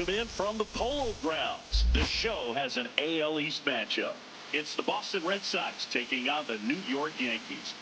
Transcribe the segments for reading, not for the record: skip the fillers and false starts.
welcome in from the Polo Grounds. The show has an AL East matchup. It's the Boston Red Sox taking on the New York Yankees.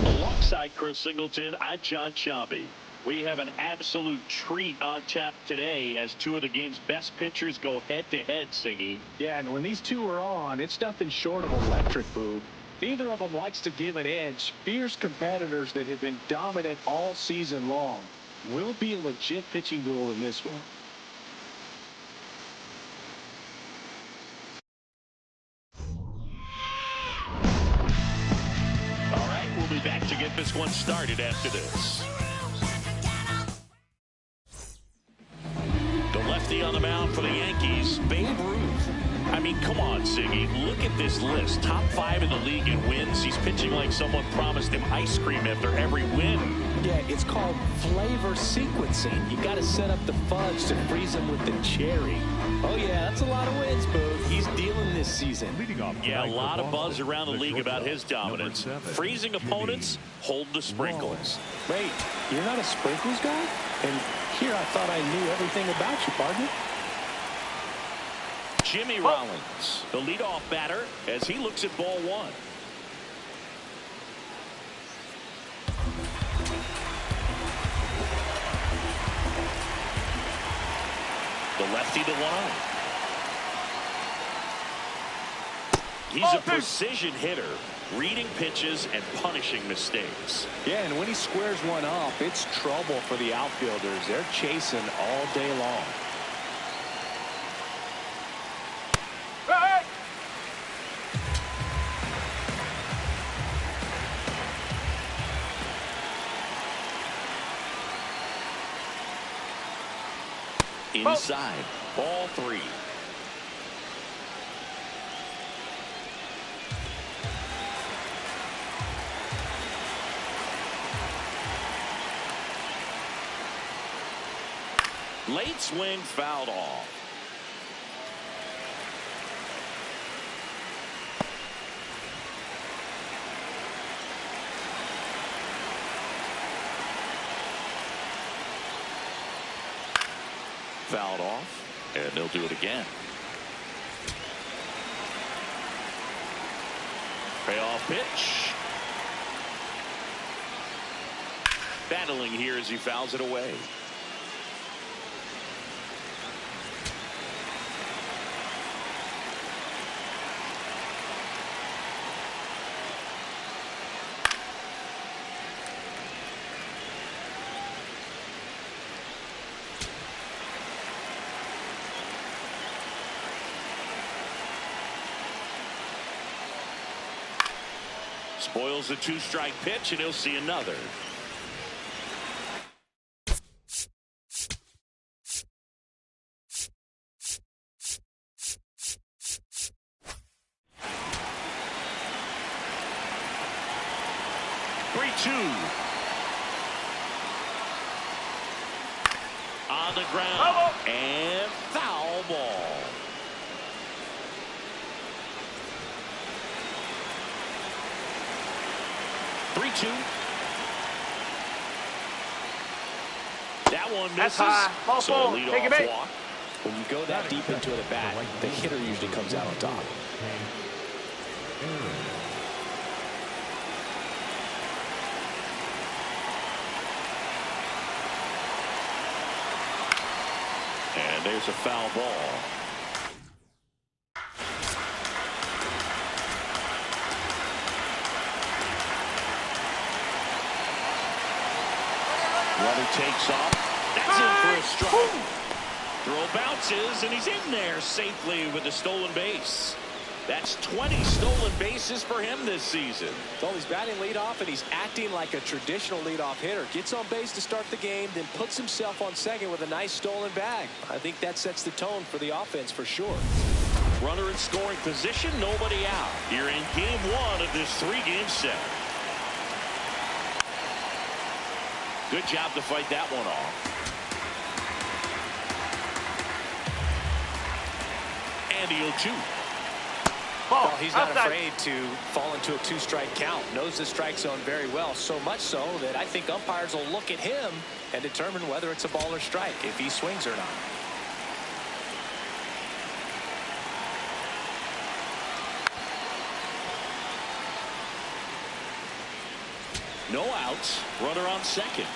Alongside Chris Singleton, I'm John Shelby. We have an absolute treat on tap today as two of the game's best pitchers go head-to-head, Siggy. Yeah, and when these two are on, it's nothing short of electric, Boo. Neither of them likes to give an edge. Fierce competitors that have been dominant all season long. Will be a legit pitching duel in this one. All right, we'll be back to get this one started after this. Lefty on the mound for the Yankees, Babe Ruth. I mean, come on, Siggy. Look at this list. Top 5 in the league in wins. He's pitching like someone promised him ice cream after every win. Yeah, it's called flavor sequencing. You got to set up the fudge to freeze them with the cherry. Oh, yeah, that's a lot of wins, Boo. He's dealing this season. Yeah, a lot of buzz around the league about his dominance. Freezing opponents, hold the sprinkles. Wait, you're not a sprinkles guy? And here I thought I knew everything about you, partner. Jimmy Rollins, the leadoff batter, as he looks at ball one. The lefty to 1-0. He's a precision hitter, reading pitches and punishing mistakes. Yeah, and when he squares one up, it's trouble for the outfielders. They're chasing all day long. Inside, ball 3. Late swing, fouled off. Fouled off, and they'll do it again. Payoff pitch. Battling here as he fouls it away. Spoils the 2-strike pitch, and he'll see another. On the ground, and foul ball. That one misses. So a leadoff walk. When you go that deep into it at bat, the hitter usually comes out on top. And there's a foul ball. Runner takes off. That's in for a strike. Throw bounces, and he's in there safely with a stolen base. That's 20 stolen bases for him this season. So he's batting leadoff, and he's acting like a traditional leadoff hitter. Gets on base to start the game, then puts himself on second with a nice stolen bag. I think that sets the tone for the offense for sure. Runner in scoring position, nobody out. Here in game 1 of this 3-game set. Good job to fight that one off. And the 0-2. Well, he's not afraid to fall into a two-strike count. Knows the strike zone very well, so much so that I think umpires will look at him and determine whether it's a ball or strike, if he swings or not. No outs. Runner on second.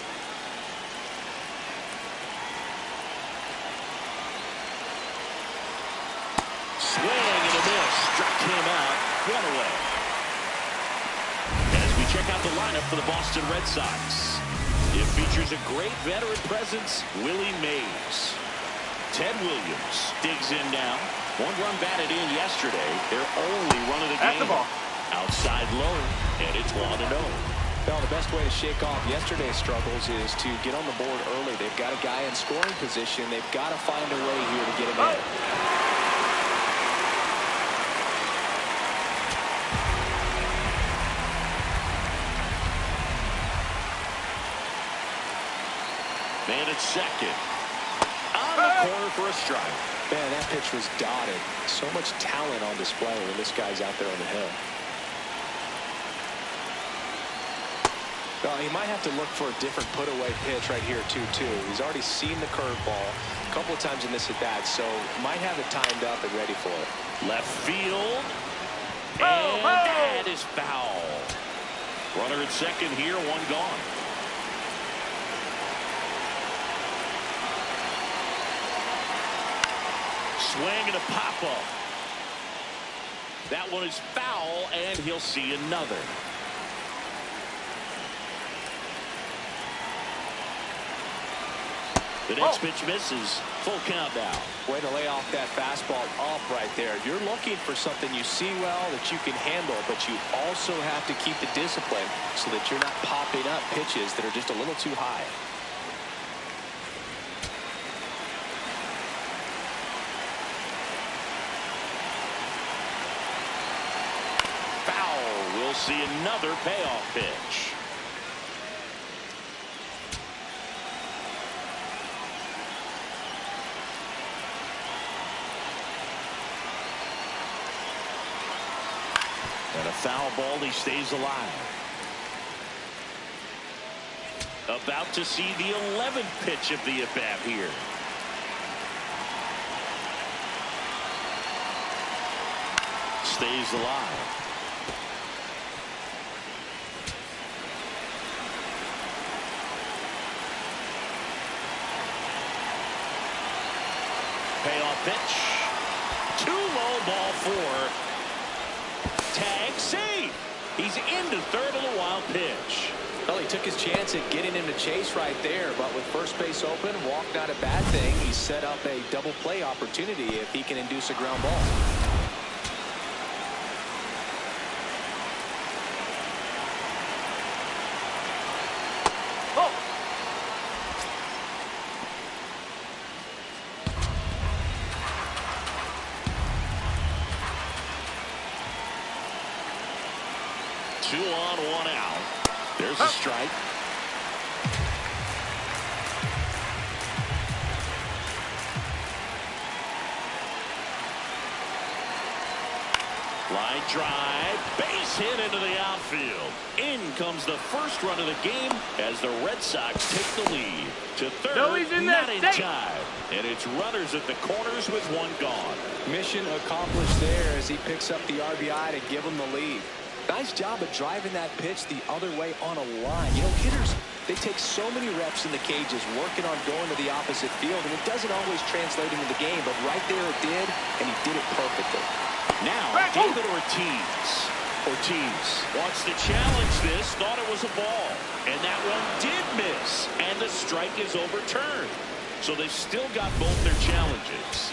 Swing and a miss. Struck him out. One away. As we check out the lineup for the Boston Red Sox, it features a great veteran presence, Willie Mays. Ted Williams digs in now. One run batted in yesterday. Their only run of the game. That's the ball. Outside low, and it's 1-0. Well, the best way to shake off yesterday's struggles is to get on the board early. They've got a guy in scoring position. They've got to find a way here to get him in. Man at second. On the corner for a strike. Man, that pitch was dotted. So much talent on display when this guy's out there on the hill. Well, he might have to look for a different put-away pitch right here, 2-2. He's already seen the curveball a couple of times in this at-bat, so might have it timed up and ready for it. Left field. And that is foul. Runner at second here, one gone. Swing and a pop-up. That one is foul, and he'll see another. The next pitch misses. Full count now. Way to lay off that fastball up right there. You're looking for something you see well that you can handle, but you also have to keep the discipline so that you're not popping up pitches that are just a little too high. Foul. We'll see another payoff pitch. And a foul ball, he stays alive. About to see the 11th pitch of the at-bat here. Stays alive. Payoff pitch. Too low, ball 4. Tag save. He's into third on the wild pitch. Well, he took his chance at getting him to chase right there, but with first base open, walk not a bad thing. He set up a double play opportunity if he can induce a ground ball. Oh. 2 on, 1 out. There's a strike. Line drive, base hit into the outfield. In comes the first run of the game as the Red Sox take the lead. To third, No, he's in not there. in Safe. time. And it's runners at the corners with 1 gone. Mission accomplished there as he picks up the RBI to give him the lead. Nice job of driving that pitch the other way on a line. You know, hitters, they take so many reps in the cages working on going to the opposite field, and it doesn't always translate into the game, but right there it did, and he did it perfectly. Now, David Ortiz. Ortiz wants to challenge this, thought it was a ball, and that one did miss, and the strike is overturned. So they've still got both their challenges.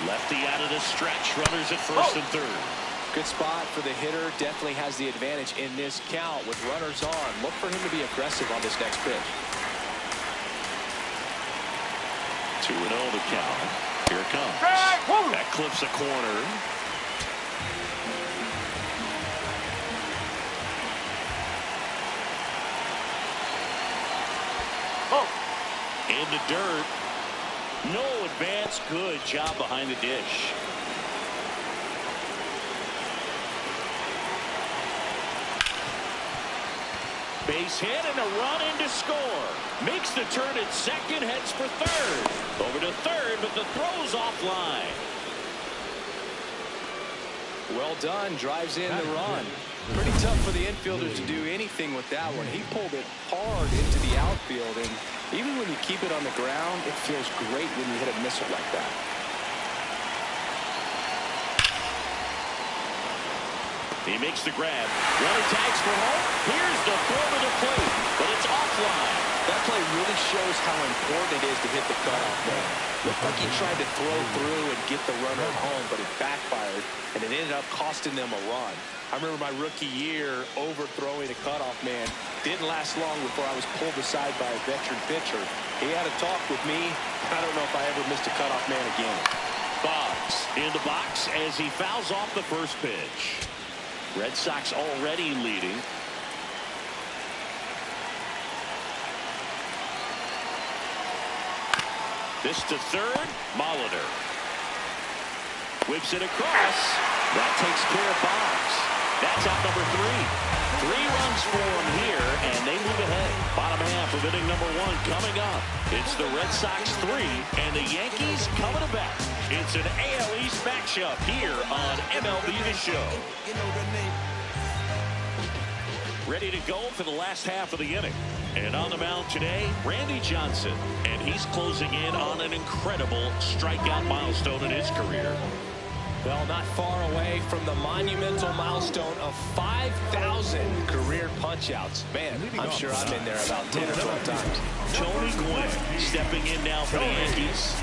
Lefty out of the stretch, runners at first and third. Good spot for the hitter. Definitely has the advantage in this count with runners on. Look for him to be aggressive on this next pitch. 2-0 the count. Here it comes. That clips a corner. In the dirt. No advance. Good job behind the dish. Base hit and a run in to score. Makes the turn at second, heads for third. Over to third, but the throw's offline. Well done. Drives in the run. Pretty tough for the infielders to do anything with that one. He pulled it hard into the outfield, and even when you keep it on the ground, it feels great when you hit a missile like that. He makes the grab. Runner tags for home. Here's the throw to the plate, but it's offline. That play really shows how important it is to hit the cutoff man. Looked like he tried to throw through and get the runner at home, but it backfired, and it ended up costing them a run. I remember my rookie year overthrowing a cutoff man. Didn't last long before I was pulled aside by a veteran pitcher. He had a talk with me. I don't know if I ever missed a cutoff man again. Boggs in the box as he fouls off the first pitch. Red Sox already leading. This to third. Molitor whips it across. That takes care of Boggs. That's out number 3. 3 runs for him here, and they move ahead. Bottom half of inning number 1 coming up. It's the Red Sox 3 and the Yankees coming back. It's an AL East matchup here on MLB The Show. Ready to go for the last half of the inning. And on the mound today, Randy Johnson. And he's closing in on an incredible strikeout milestone in his career. Well, not far away from the monumental milestone of 5,000 career punch-outs. Man, I'm sure I'm in there about 10 or 12 times. Tony Gwynn stepping in now for the Yankees.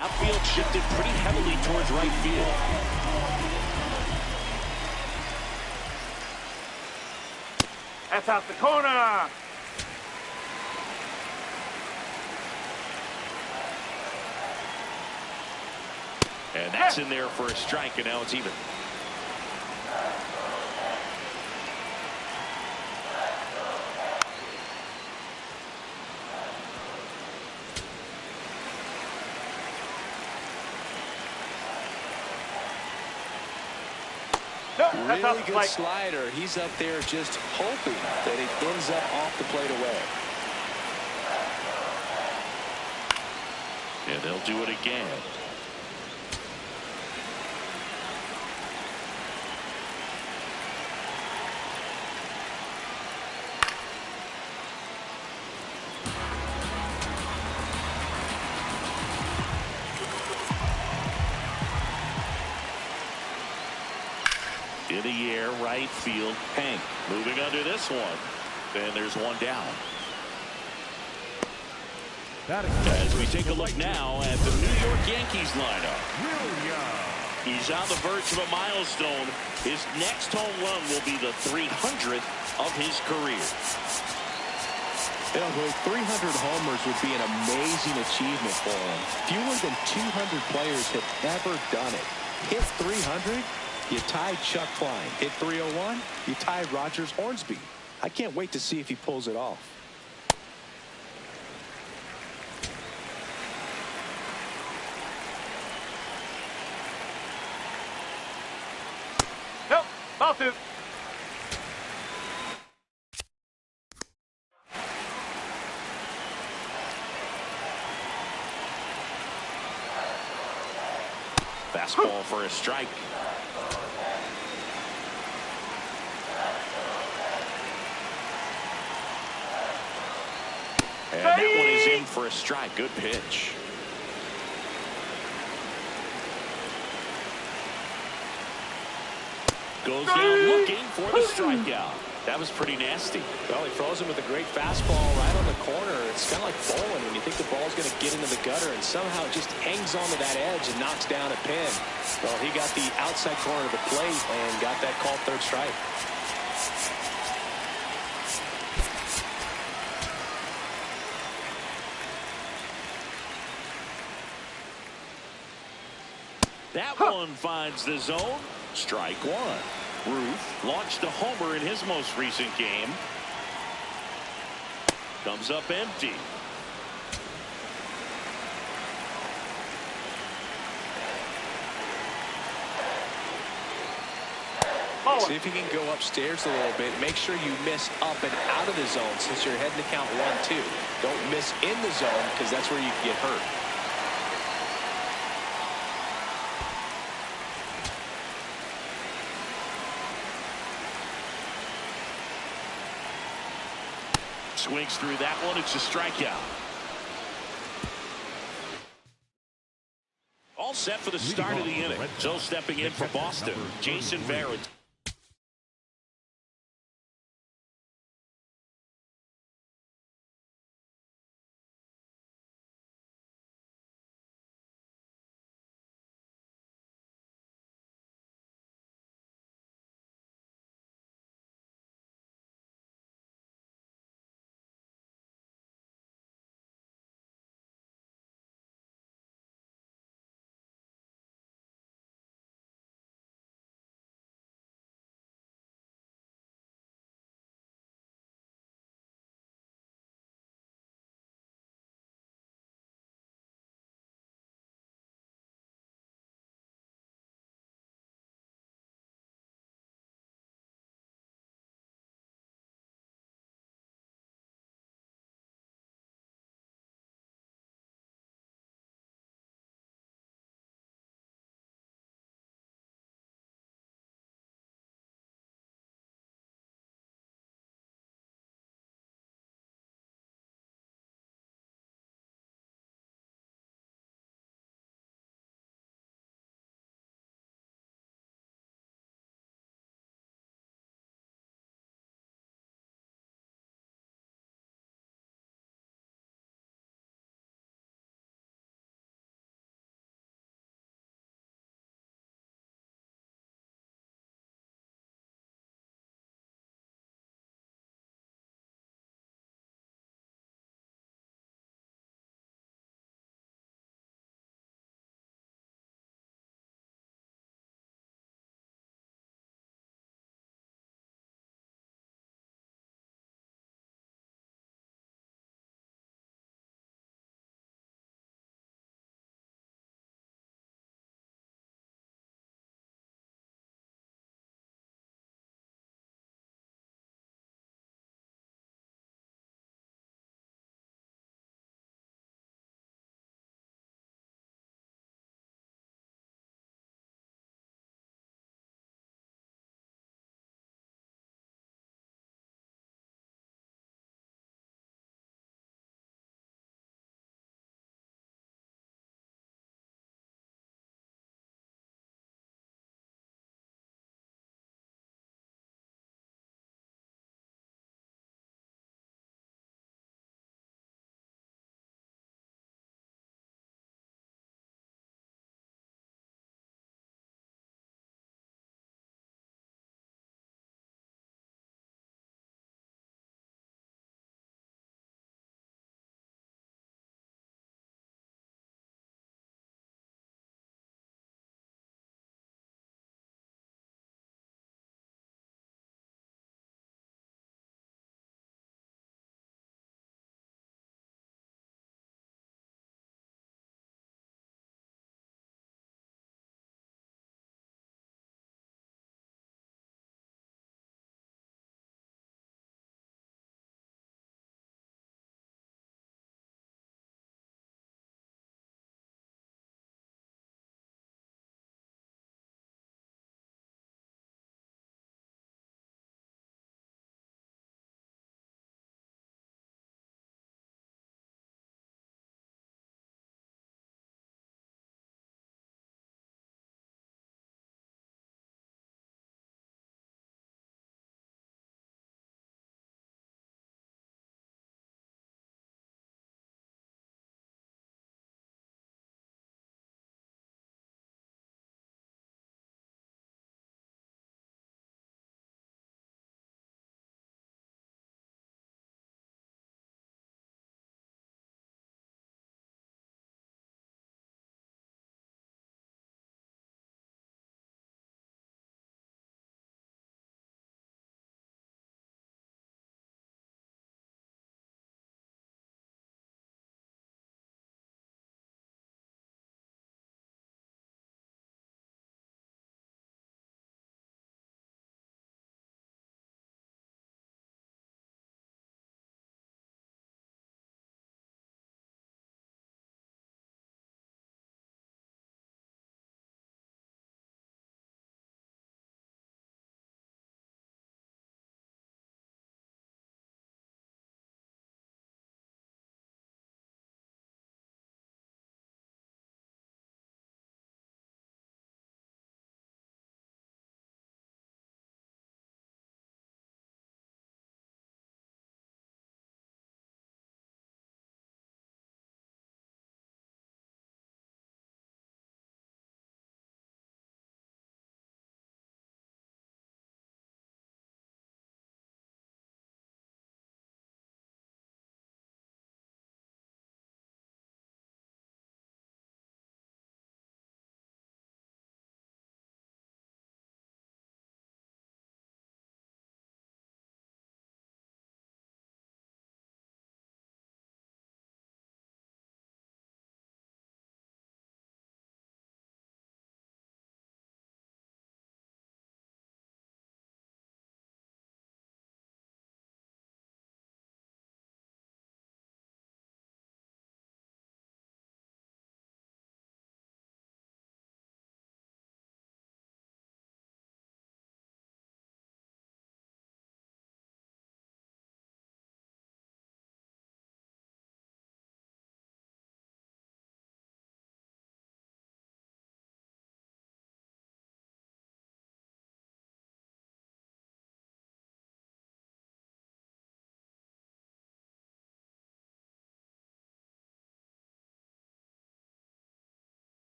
Outfield shifted pretty heavily towards right field. That's out the corner. And that's in there for a strike, and now it's even. Really good slider. He's up there just hoping that it ends up off the plate away. And they'll do it again. In the air, right field. Hank moving under this one. And there's one down. As we take a look now at the New York Yankees lineup. He's on the verge of a milestone. His next home run will be the 300th of his career. You know, 300 homers would be an amazing achievement for him. Fewer than 200 players have ever done it. Hit 300, you tied Chuck Klein. Hit 301, you tied Rogers Hornsby. I can't wait to see if he pulls it off. Nope, ball two. Fastball for a strike. And that one is in for a strike. Good pitch. Goes down looking for the strikeout. That was pretty nasty. Well, he throws him with a great fastball right on the corner. It's kind of like bowling when you think the ball's going to get into the gutter, and somehow it just hangs onto that edge and knocks down a pin. Well, he got the outside corner of the plate and got that called third strike. That one finds the zone. Strike one. Ruth launched a homer in his most recent game. Comes up empty. See if you can go upstairs a little bit. Make sure you miss up and out of the zone since you're heading to count 1-2. Don't miss in the zone because that's where you can get hurt. Swings through that one. It's a strikeout. All set for the start of the inning. So stepping in for Boston, Jason Barrett.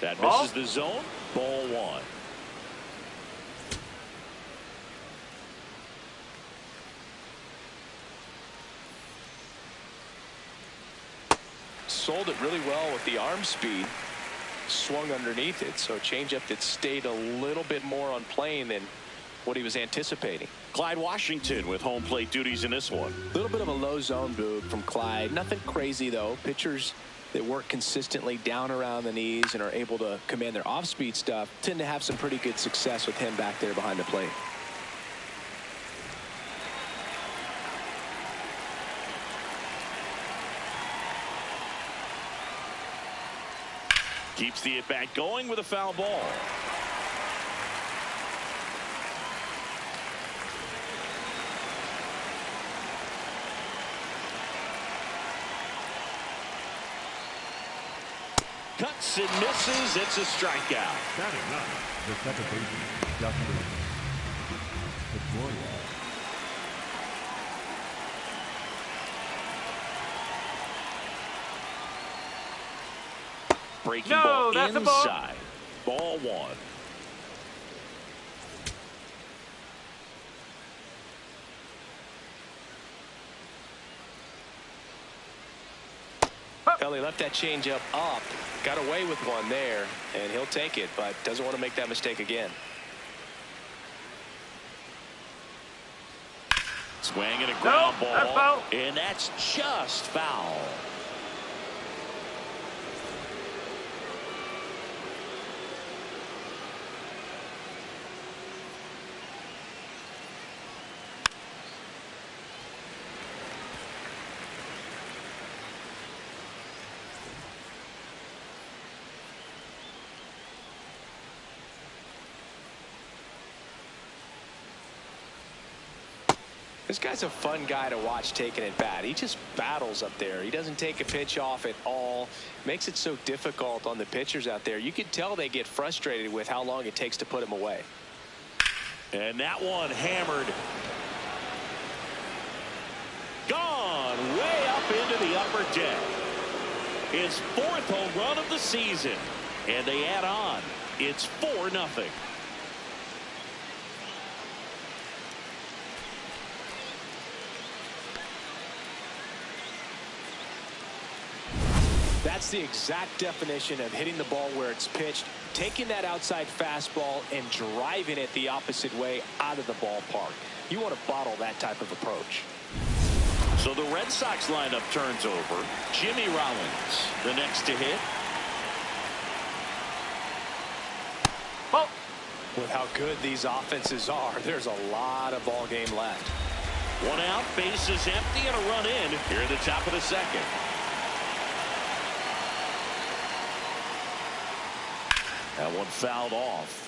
That misses the zone. Ball one. Sold it really well with the arm speed. Swung underneath it, so a changeup that stayed a little bit more on plane than what he was anticipating. Clyde Washington with home plate duties in this one. A little bit of a low zone boot from Clyde. Nothing crazy though. Pitchers that work consistently down around the knees and are able to command their off-speed stuff tend to have some pretty good success with him back there behind the plate. Keeps the at-bat going with a foul ball. Cuts and misses. It's a strikeout. Batting up, the second baseman, Justin Pedroia. Breaking ball that's a inside. Ball one. Kelly left that changeup up, got away with one there, and he'll take it, but doesn't want to make that mistake again. Swing and a ground No, that's ball, foul. and that's just foul. This guy's a fun guy to watch taking at bat. He just battles up there. He doesn't take a pitch off at all. Makes it so difficult on the pitchers out there. You can tell they get frustrated with how long it takes to put him away. And that one hammered. Gone way up into the upper deck. His fourth home run of the season. And they add on. It's 4-0. That's the exact definition of hitting the ball where it's pitched, taking that outside fastball and driving it the opposite way out of the ballpark. You want to bottle that type of approach. So the Red Sox lineup turns over. Jimmy Rollins, the next to hit. Ball. With how good these offenses are, there's a lot of ball game left. One out, bases empty, and a run in here at the top of the second. That one fouled off.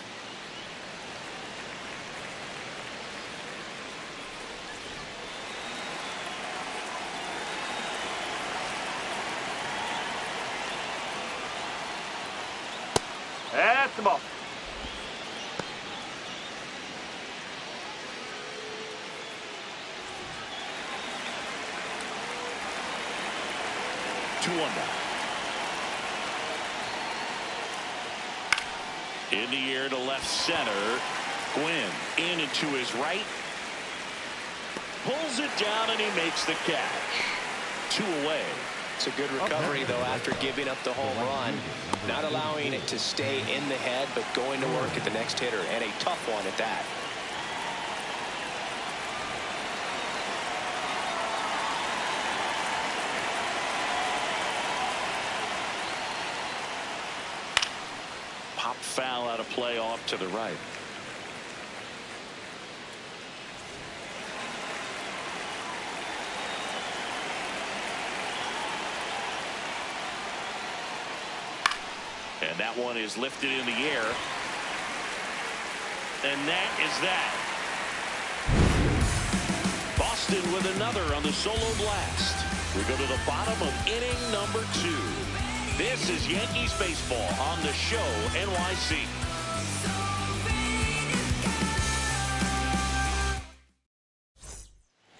That's the ball. Two one now. In the air to left center. Gwynn in and to his right. Pulls it down and he makes the catch. 2 away. It's a good recovery, though, after giving up the home run. Not allowing it to stay in the head, but going to work at the next hitter, and a tough one at that. Pop foul out of play off to the right. And that one is lifted in the air. And that is that. Boston with another on the solo blast. We go to the bottom of inning number 2. This is Yankees baseball on the Show NYC.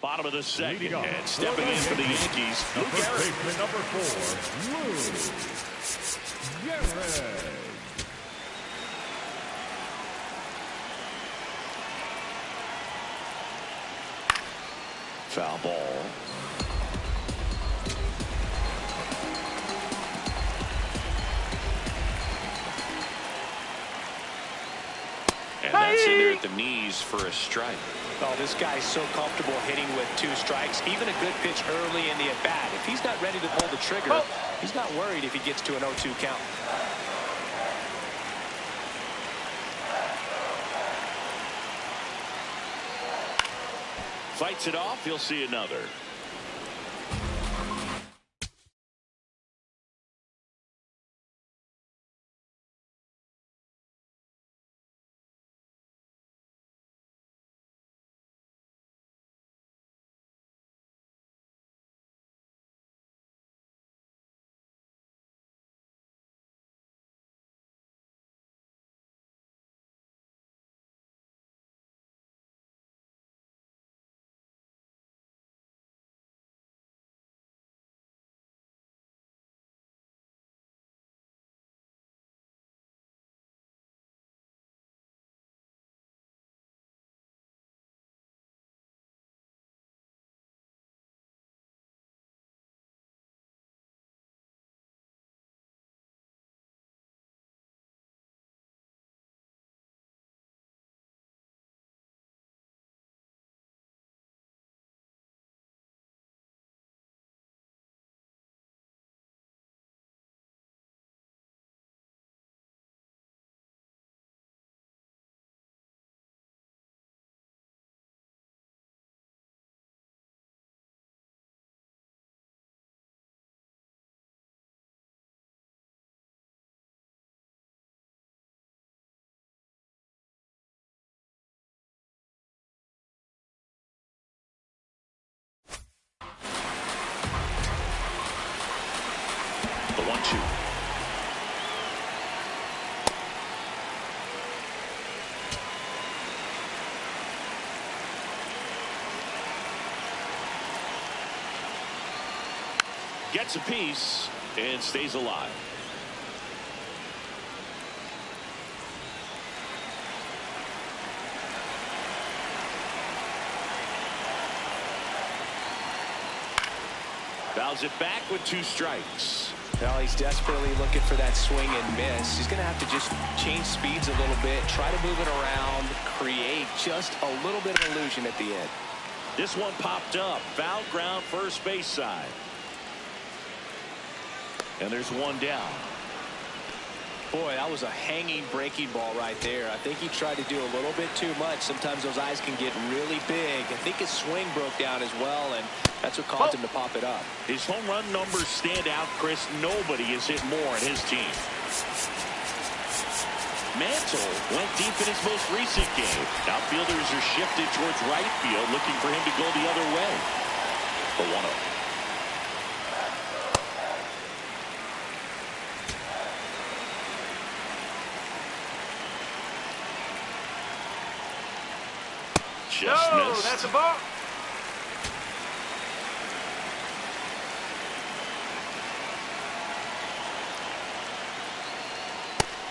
Bottom bottom of the second. Leading off And stepping in for the Yankees, the Lou first Gehrig. baseman, number 4, Lou Gehrig. Foul ball. And that's in there at the knees for a strike. Oh, this guy's so comfortable hitting with 2 strikes. Even a good pitch early in the at-bat. If he's not ready to pull the trigger, he's not worried if he gets to an 0-2 count. Fights it off. He'll see another. The 1-2. Gets a piece and stays alive. Fouls it back with 2 strikes. Well, he's desperately looking for that swing and miss. He's going to have to just change speeds a little bit, try to move it around, create just a little bit of illusion at the end. This one popped up. Foul ground, first base side. And there's one down. Boy, that was a hanging breaking ball right there. I think he tried to do a little bit too much. Sometimes those eyes can get really big. I think his swing broke down as well, and that's what caused him to pop it up. His home run numbers stand out, Chris. Nobody has hit more in his team. Mantle went deep in his most recent game. Outfielders are shifted towards right field, looking for him to go the other way. The 1-0. Just missed. That's a ball.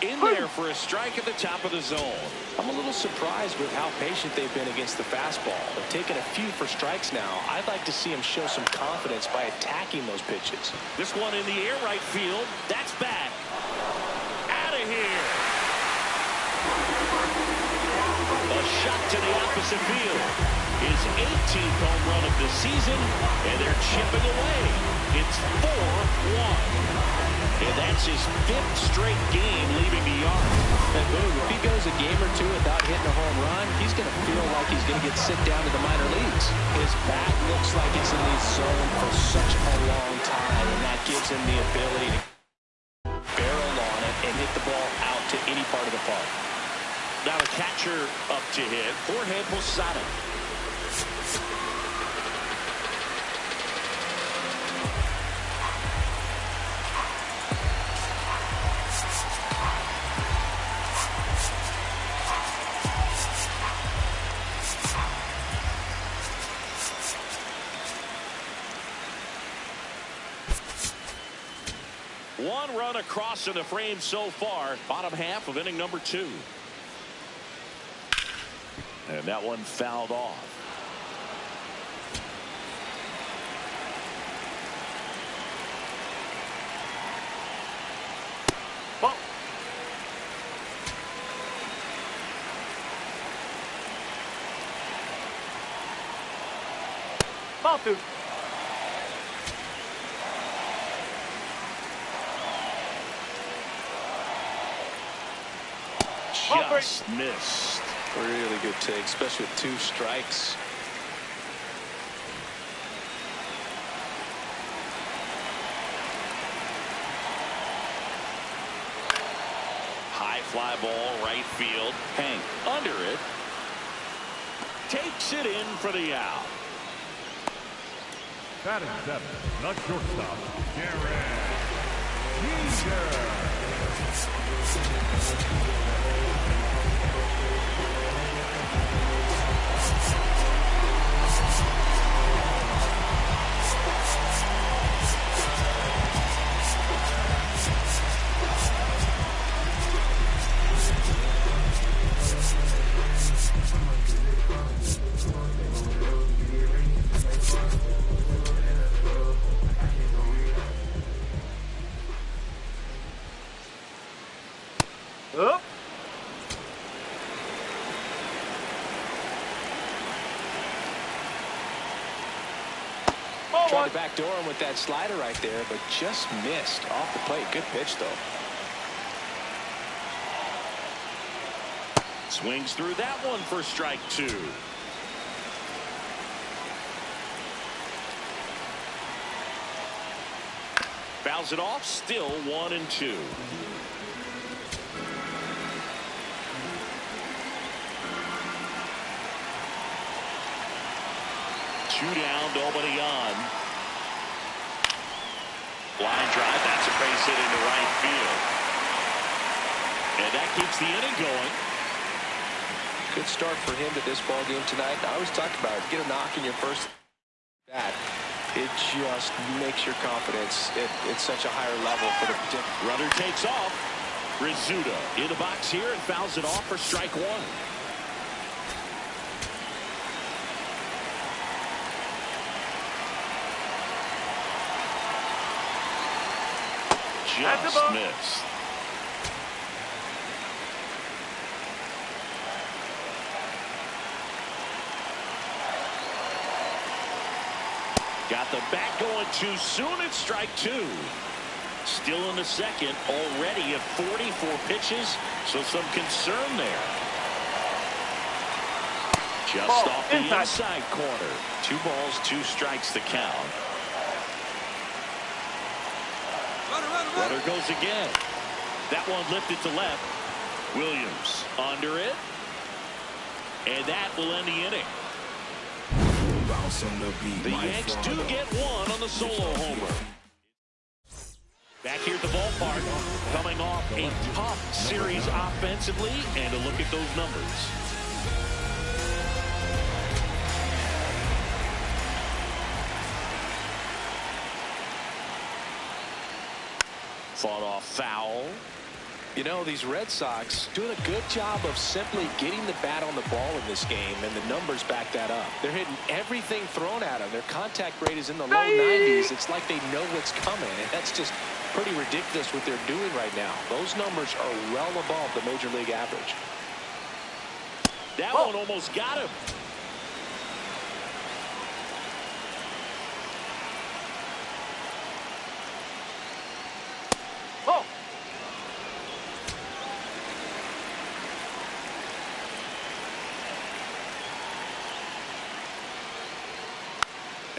In there for a strike at the top of the zone. I'm a little surprised with how patient they've been against the fastball. They've taken a few for strikes now. I'd like to see him show some confidence by attacking those pitches. This one in the air right field. That's back. Out of here. A shot to the opposite field. His 18th home run of the season, and they're chipping away. It's 4-1. And that's his 5th straight game leaving the yard. And boom, if he goes a game or 2 without hitting a home run, he's going to feel like he's going to get sent down to the minor leagues. His bat looks like it's in the zone for such a long time, and that gives him the ability to barrel on it and hit the ball out to any part of the park. Now a catcher up to hit, Jorge Posada. One run across in the frame so far. Bottom half of inning number 2. And that one fouled off. Ball. Ball 2. Just missed. Really good take, especially with 2 strikes. High fly ball, right field. Hank under it. Takes it in for the out. Batting 7, the shortstop, Garrett Yeager. Up. Tried to backdoor him with that slider right there, but just missed off the plate. Good pitch, though. Swings through that one for strike 2. Fouls it off, still 1-2. Two down, nobody on. Line drive, that's a base hit into right field. And that keeps the inning going. Good start for him to this ball game tonight. I always talk about it. Get a knock in your first bat. It just makes your confidence at such a higher level for the particular. Runner takes off. Rizzuto in the box here and fouls it off for strike 1. Just missed. Got the bat going too soon. It's strike 2. Still in the second, already at 44 pitches, so some concern there. Just Ball, off the inside. inside corner. 2 balls, 2 strikes to count. Runner goes again. That one lifted to left. Williams under it. And that will end the inning. The Yanks do get one on the solo homer. Back here at the ballpark, coming off a tough series offensively, and a look at those numbers. Fought off foul. You know, these Red Sox doing a good job of simply getting the bat on the ball in this game, and the numbers back that up. They're hitting everything thrown at them. Their contact rate is in the low 90s. It's like they know what's coming, and that's just pretty ridiculous what they're doing right now. Those numbers are well above the major league average. That one almost got him. Oh.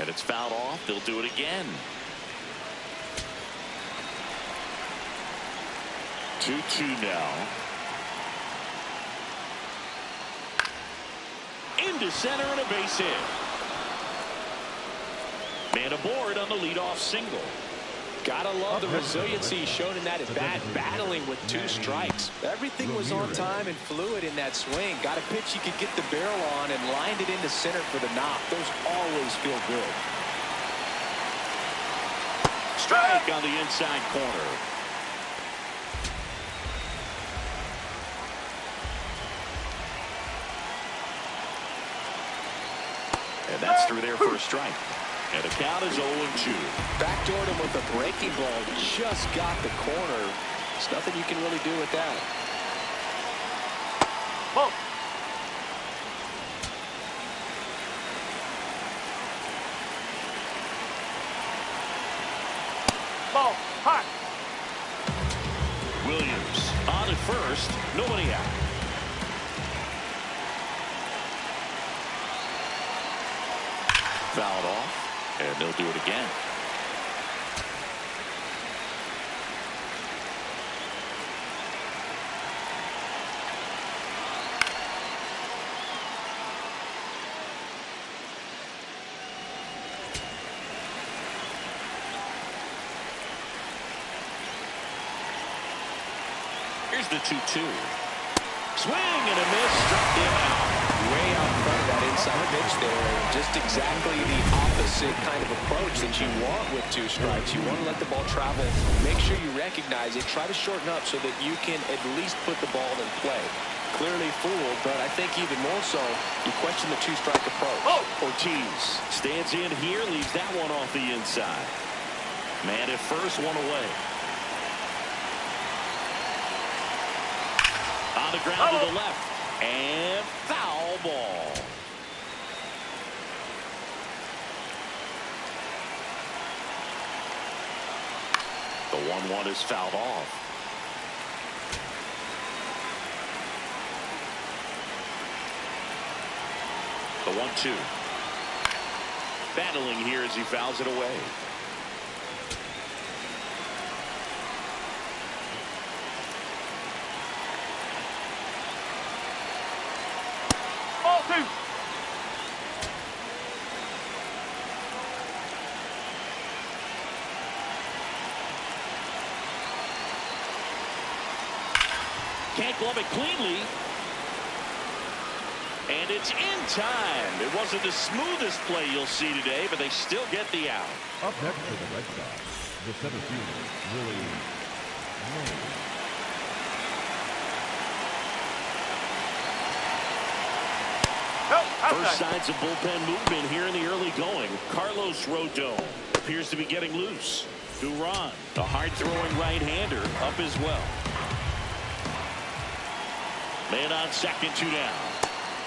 And it's fouled off. They'll do it again. 2-2 now. Into center and a base hit. Man aboard on the leadoff single. Gotta love the resiliency shown in that at bat, battling with 2 strikes. Everything was on time and fluid in that swing. Got a pitch you could get the barrel on and lined it into center for the knock. Those always feel good. strike on the inside corner. And that's through there for a strike. And the count is 0-2. Backdoored him with a breaking ball. Just got the corner. There's nothing you can really do with that. Ball. Ball. Hot. Williams on at first. Nobody out. Fouled off, and they'll do it again. Here's the 2-2. Swing and a miss. Struck him out. Way out in front of that inside pitch there. Just exactly the opposite kind of approach that you want with 2 strikes. You want to let the ball travel. Make sure you recognize it. Try to shorten up so that you can at least put the ball in play. Clearly fooled, but I think even more so, you question the 2-strike approach. Oh! Ortiz stands in here, leaves that one off the inside. Man at first, one away. On the ground to the left. And foul ball. The 1-1 is fouled off. The 1-2. Battling here as he fouls it away. Ball 2. Can't glove it cleanly. And it's in time. It wasn't the smoothest play you'll see today, but they still get the out. Up next for the Red Sox, the center fielder, Willie Mays. First signs of bullpen movement here in the early going. Carlos Rodon appears to be getting loose. Duran, the hard-throwing right-hander, up as well. Man on second, 2 down.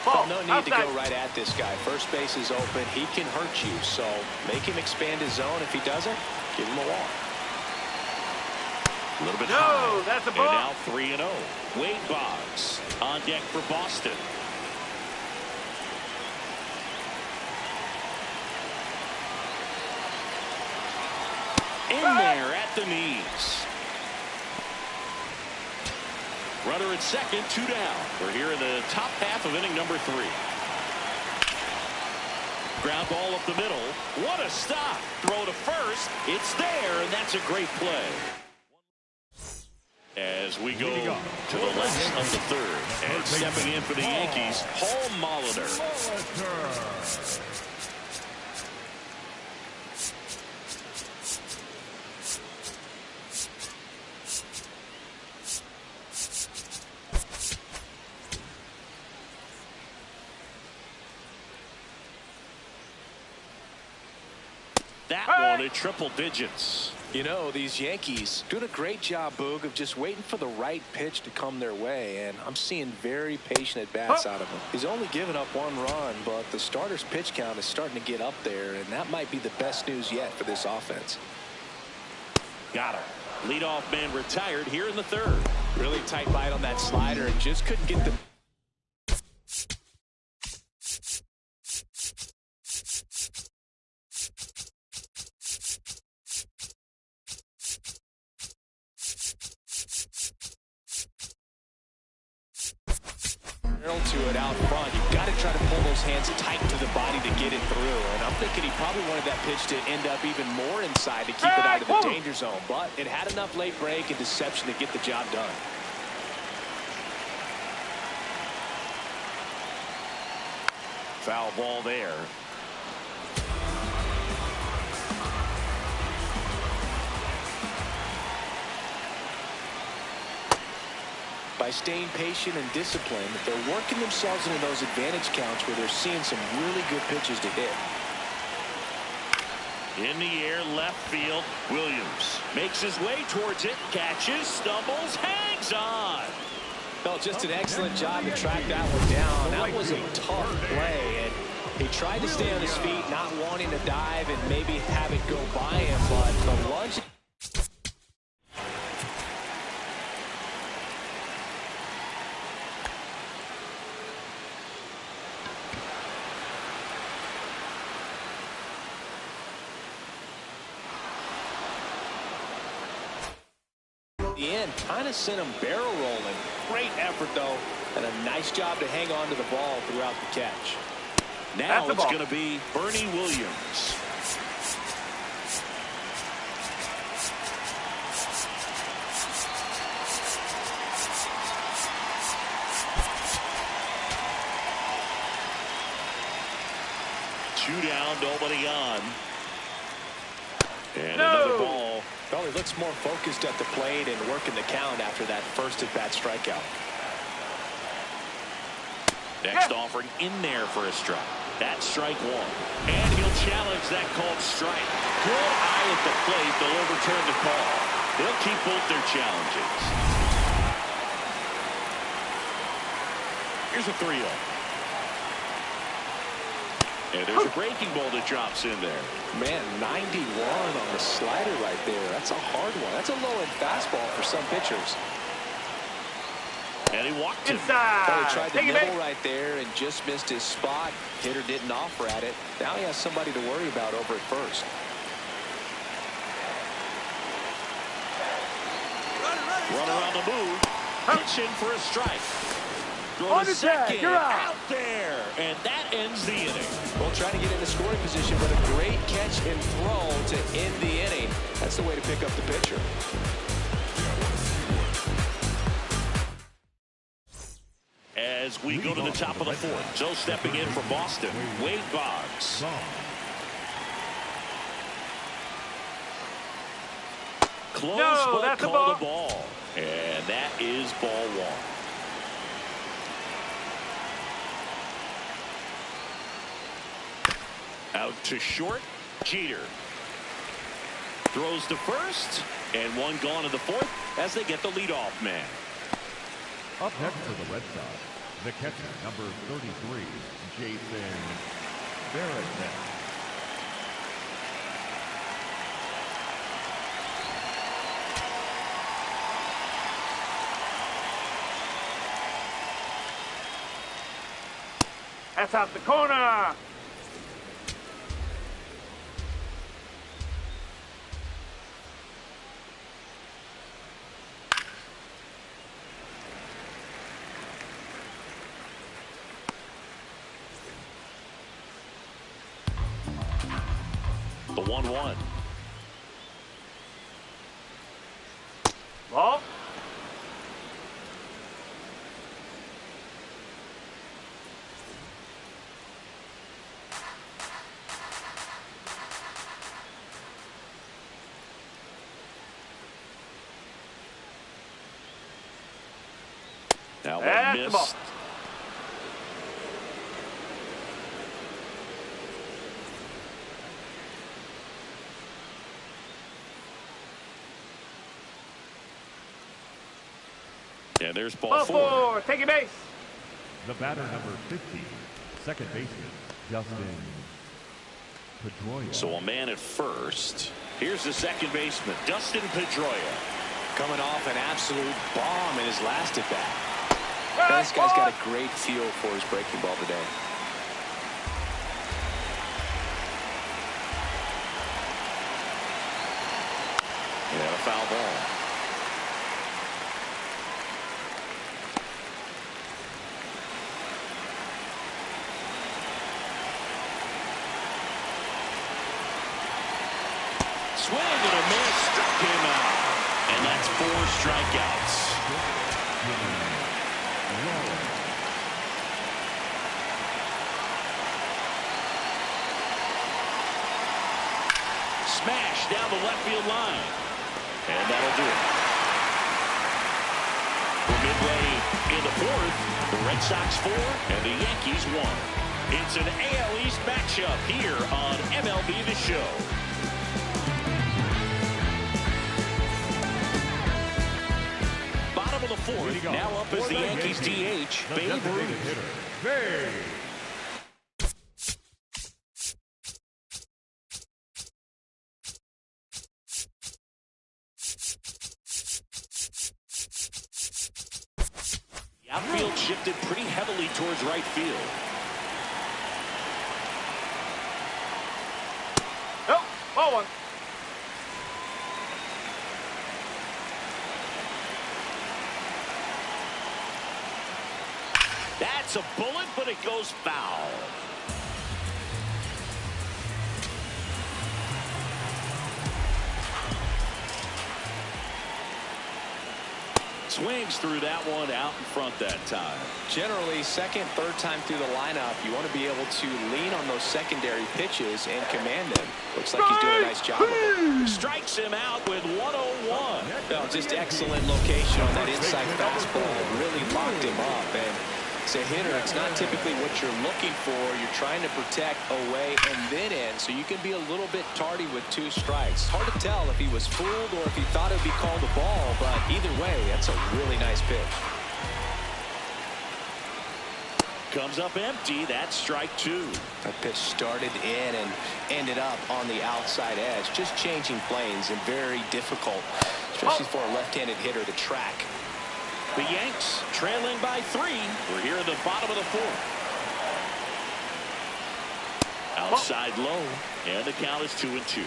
Well, no need to go right at this guy. First base is open. He can hurt you, so make him expand his zone. If he doesn't, give him a walk. A little bit No, high. that's a ball. And now 3-0. Wade Boggs on deck for Boston. In there at the knees. Runner at second, 2 down. We're here in the top half of inning number 3. Ground ball up the middle. What a stop. Throw to first. It's there, and that's a great play. As we go to the left of the 3rd. And stepping in for the Yankees, Paul Molitor. That one at triple digits. You know, these Yankees doing a great job, Boog, of just waiting for the right pitch to come their way, and I'm seeing very patient at-bats out of him. He's only given up 1 run, but the starter's pitch count is starting to get up there, and that might be the best news yet for this offense. Got him. Leadoff man retired here in the 3rd. Really tight bite on that slider and just couldn't get the... to it out front. You've got to try to pull those hands tight to the body to get it through. And I'm thinking he probably wanted that pitch to end up even more inside to keep it out of the danger zone. But it had enough late break and deception to get the job done. Foul ball there. by staying patient and disciplined, they're working themselves into those advantage counts where they're seeing some really good pitches to hit. In the air, left field. Williams makes his way towards it, catches, stumbles, hangs on. Well, just an excellent job to track that one down. That was a tough play, and he tried to stay on his feet, not wanting to dive and maybe have it go by him, but the lunge. The end kind of sent him barrel rolling. Great effort, though, and a nice job to hang on to the ball throughout the catch. Now it's going to be Bernie Williams. Two down, nobody on. And another ball. Well, he looks more focused at the plate and working the count after that first at-bat strikeout. Next offering in there for a strike. That's strike one. And he'll challenge that called strike. Good eye at the plate. They'll overturn the call. They'll keep both their challenges. Here's a 3-0. And there's a breaking ball that drops in there. Man, 91 on the slider right there. That's a hard one. That's a low-end fastball for some pitchers. And he walked it. Oh, he tried to nibble right there and just missed his spot. Hitter didn't offer at it. Now he has somebody to worry about over at first. Run around the move. Pitch in for a strike. Throw to second. You're out there. And that ends the inning. Well, trying to get into scoring position, but a great catch and throw to end the inning. That's the way to pick up the pitcher. As we go to the top of the fourth. So stepping in for Boston, Wade Boggs. Close, but called a ball. And that is ball one. Out to short, Jeter. Throws to first, and one gone in the fourth as they get the leadoff man. Up next for the Red Sox, the catcher, number 33, Jason Barrett. That's out the corner. The 1-1. Ball. Now one missed. And there's ball four. Taking base. The batter, number 50, second baseman, Justin Pedroia. So a man at first. Here's the second baseman, Dustin Pedroia. Coming off an absolute bomb in his last at bat. This guy's got a great feel for his breaking ball today. Yeah, a foul ball. Swing and a miss, struck him out. And that's 4 strikeouts. Smash down the left field line. And that'll do it. For midway fourth. The Red Sox 4 and the Yankees 1. It's an AL East matchup here on MLB The Show. Bottom of the fourth. Now up is the Yankees DH, Babe Ruth. Outfield shifted pretty heavily towards right field. Oh, ball one. That's a bullet, but it goes foul. Swings through that one out in front that time. Generally, second, third time through the lineup, you want to be able to lean on those secondary pitches and command them. Looks like he's doing a nice job of it. Strikes him out with 101. Well, just excellent location on that inside fastball. Really locked him up. And as a hitter, it's not typically what you're looking for. You're trying to protect away and then in, so you can be a little bit tardy with 2 strikes. Hard to tell if he was fooled or if he thought it would be called a ball, but either way, that's a really nice pitch. Comes up empty. That's strike 2. That pitch started in and ended up on the outside edge. Just changing planes and very difficult, especially for a left-handed hitter to track. The Yanks trailing by 3. We're here in the bottom of the fourth. Outside low, and the count is 2-2.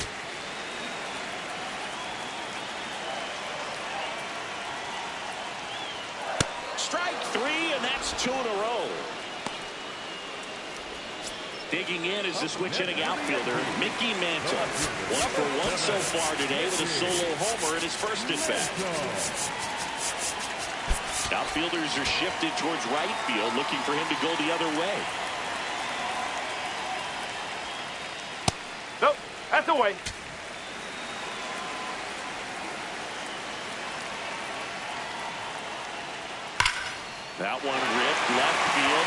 Strike 3, and that's 2 in a row. Digging in is the switch hitting outfielder, Mickey Mantle. 1 for 1 so far today with a solo homer in his first at-bat. Outfielders are shifted towards right field, looking for him to go the other way. Nope, that's away. That one ripped left field.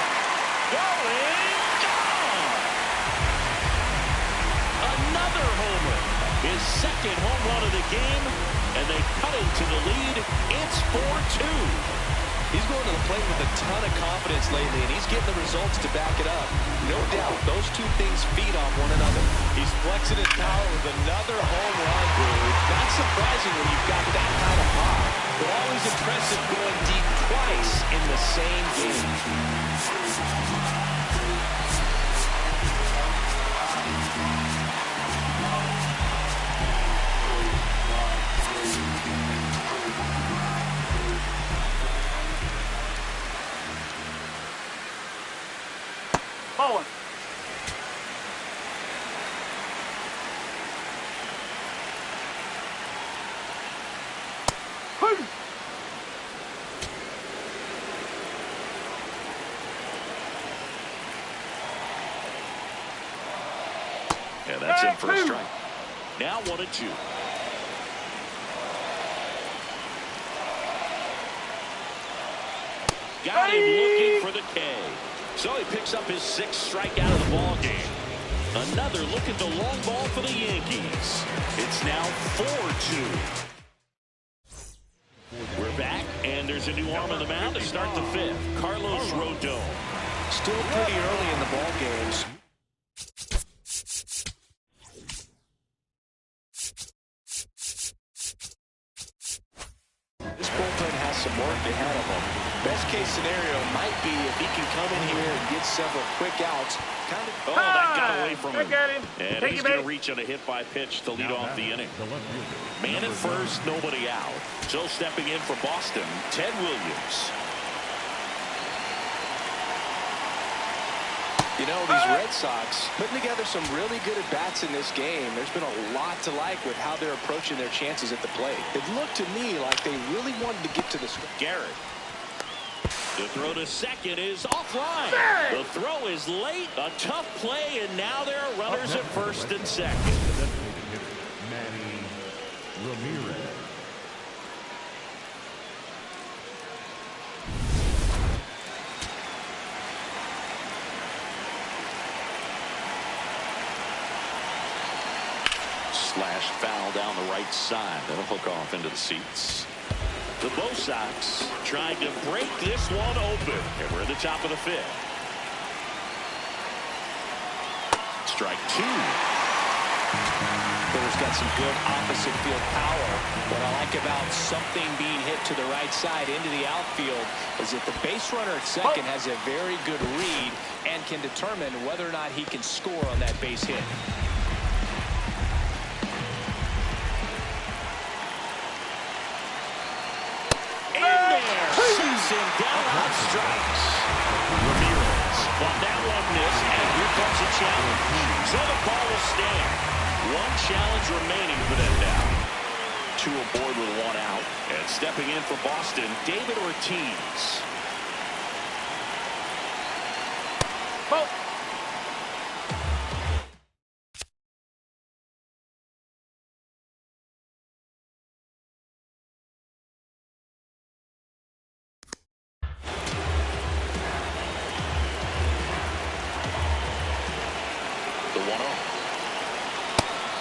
Going, gone! Another homer. His second home run of the game, and they cut into the lead. It's 4-2. He's going to the plate with a ton of confidence lately, and he's getting the results to back it up. No doubt, those two things feed off one another. He's flexing his power with another home run, dude. Not surprising when you've got that kind of pop, but always impressive going deep twice in the same game. Ball one. And that's it for a strike. Now 1-2. Got him looking for the K. So he picks up his 6th strikeout of the ball game. Another look at the long ball for the Yankees. It's now 4-2. We're back, and there's a new arm on the mound to start the 5th. Carlos Rodon. Still pretty early in the ball games. This bullpen has some work ahead of him. Best case scenario might be if he can come in here and get several quick outs. Oh, that got away from him. Look at him. And Take he's it going back. to reach on a hit-by pitch to lead off the inning. Man at first, nobody out. So stepping in for Boston, Ted Williams. You know, these Red Sox putting together some really good at-bats in this game. There's been a lot to like with how they're approaching their chances at the plate. It looked to me like they really wanted to get to the score. Garrett. The throw to second is offline. The throw is late. A tough play, and now there are runners at first and second. Manny Ramirez. smashed foul down the right side. That'll hook off into the seats. The Bo Sox trying to break this one open. And we're at the top of the fifth. Strike two. Hitter's got some good opposite field power. What I like about something being hit to the right side into the outfield is that the base runner at second has a very good read and can determine whether or not he can score on that base hit. In there, shoots him down on strikes. Ramirez, but that one missed, and here comes a challenge. So the ball will stand. One challenge remaining for them now. Two aboard with one out. And stepping in for Boston, David Ortiz. Ball. The 1-0.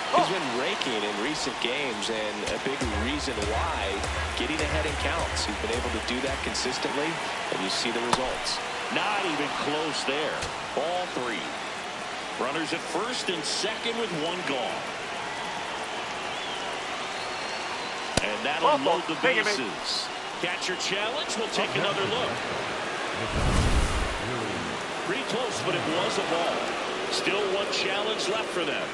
He's been raking in recent games, and a big reason why, getting ahead in counts. He's been able to do that consistently, and you see the results. Not even close there. Ball three. Runners at first and second with one gone. And that'll load the bases. Catcher challenge. We'll take another look. Pretty close, but it was a ball. Still one challenge left for them.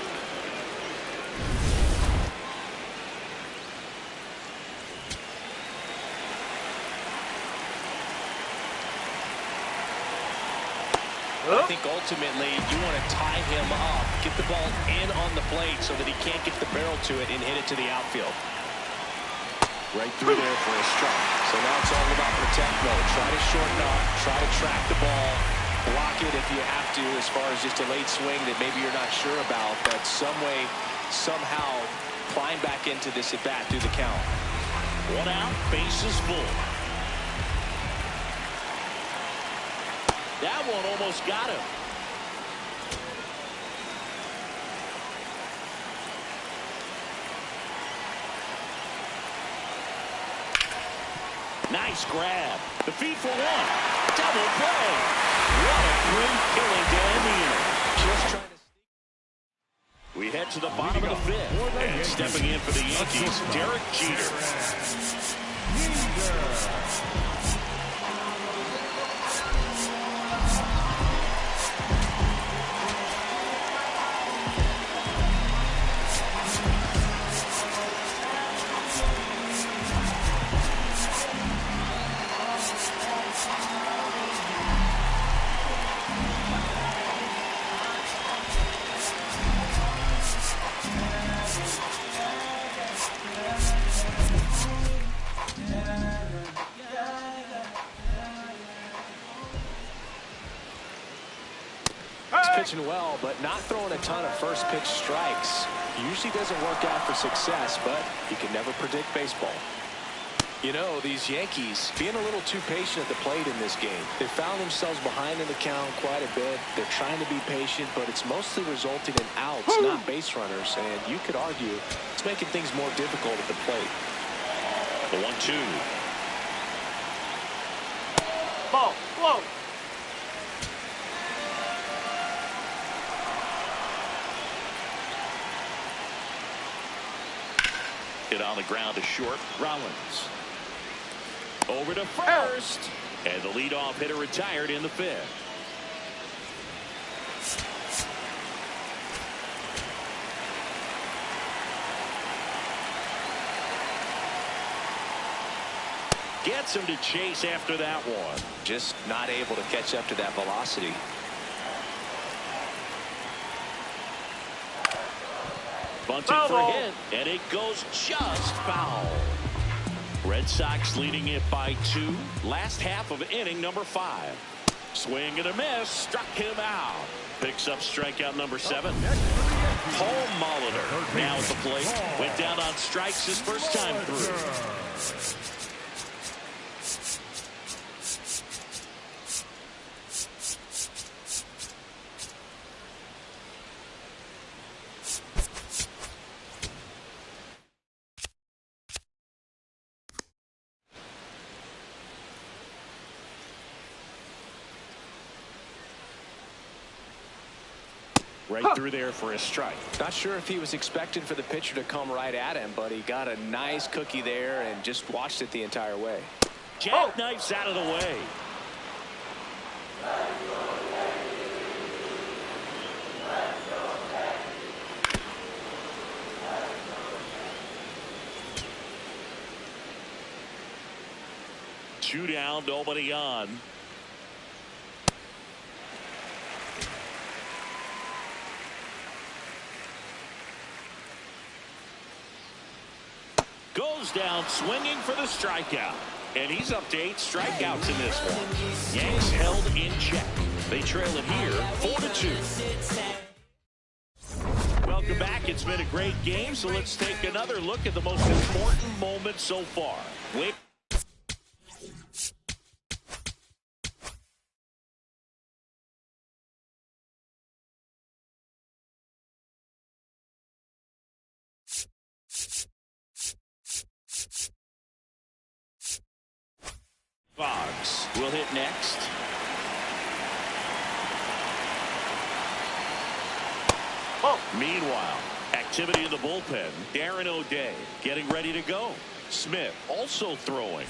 I think ultimately you want to tie him up, get the ball in on the plate so that he can't get the barrel to it and hit it to the outfield. Right through there for a strike. So now it's all about protect mode. Try to shorten up, try to track the ball, block it if you have to, as far as just a late swing that maybe you're not sure about, but some way, somehow climb back into this at bat through the count. One out, bases full. That one almost got him. Nice grab. The feed for one. Double play. What a great killing to end the inning. Just trying to. We head to the bottom of the fifth. And stepping in for the Yankees, Derek Jeter. Pitching well, but not throwing a ton of first pitch strikes. Usually doesn't work out for success, but you can never predict baseball. You know, these Yankees being a little too patient at the plate in this game. They found themselves behind in the count quite a bit. They're trying to be patient, but it's mostly resulting in outs, not base runners. And you could argue it's making things more difficult at the plate. The 1-2. Ball. Whoa. Hit on the ground to short. Rollins. Over to first. And the leadoff hitter retired in the fifth. Gets him to chase after that one. Just not able to catch up to that velocity. Bunted for hit, and it goes just foul. Red Sox leading it by 2. Last half of inning number 5. Swing and a miss, struck him out. Picks up strikeout number 7. Paul Molitor now at the plate. Went down on strikes his first time through. Right through there for a strike. Not sure if he was expecting for the pitcher to come right at him, but he got a nice cookie there and just watched it the entire way. Jackknifes out of the way. Two down, nobody on. Goes down swinging for the strikeout. And he's up to 8 strikeouts in this one. Yanks held in check. They trail it here 4-2. Welcome back. It's been a great game, so let's take another look at the most important moment so far. Wait. Fox will hit next. Meanwhile, activity in the bullpen. Darren O'Day getting ready to go. Smith also throwing.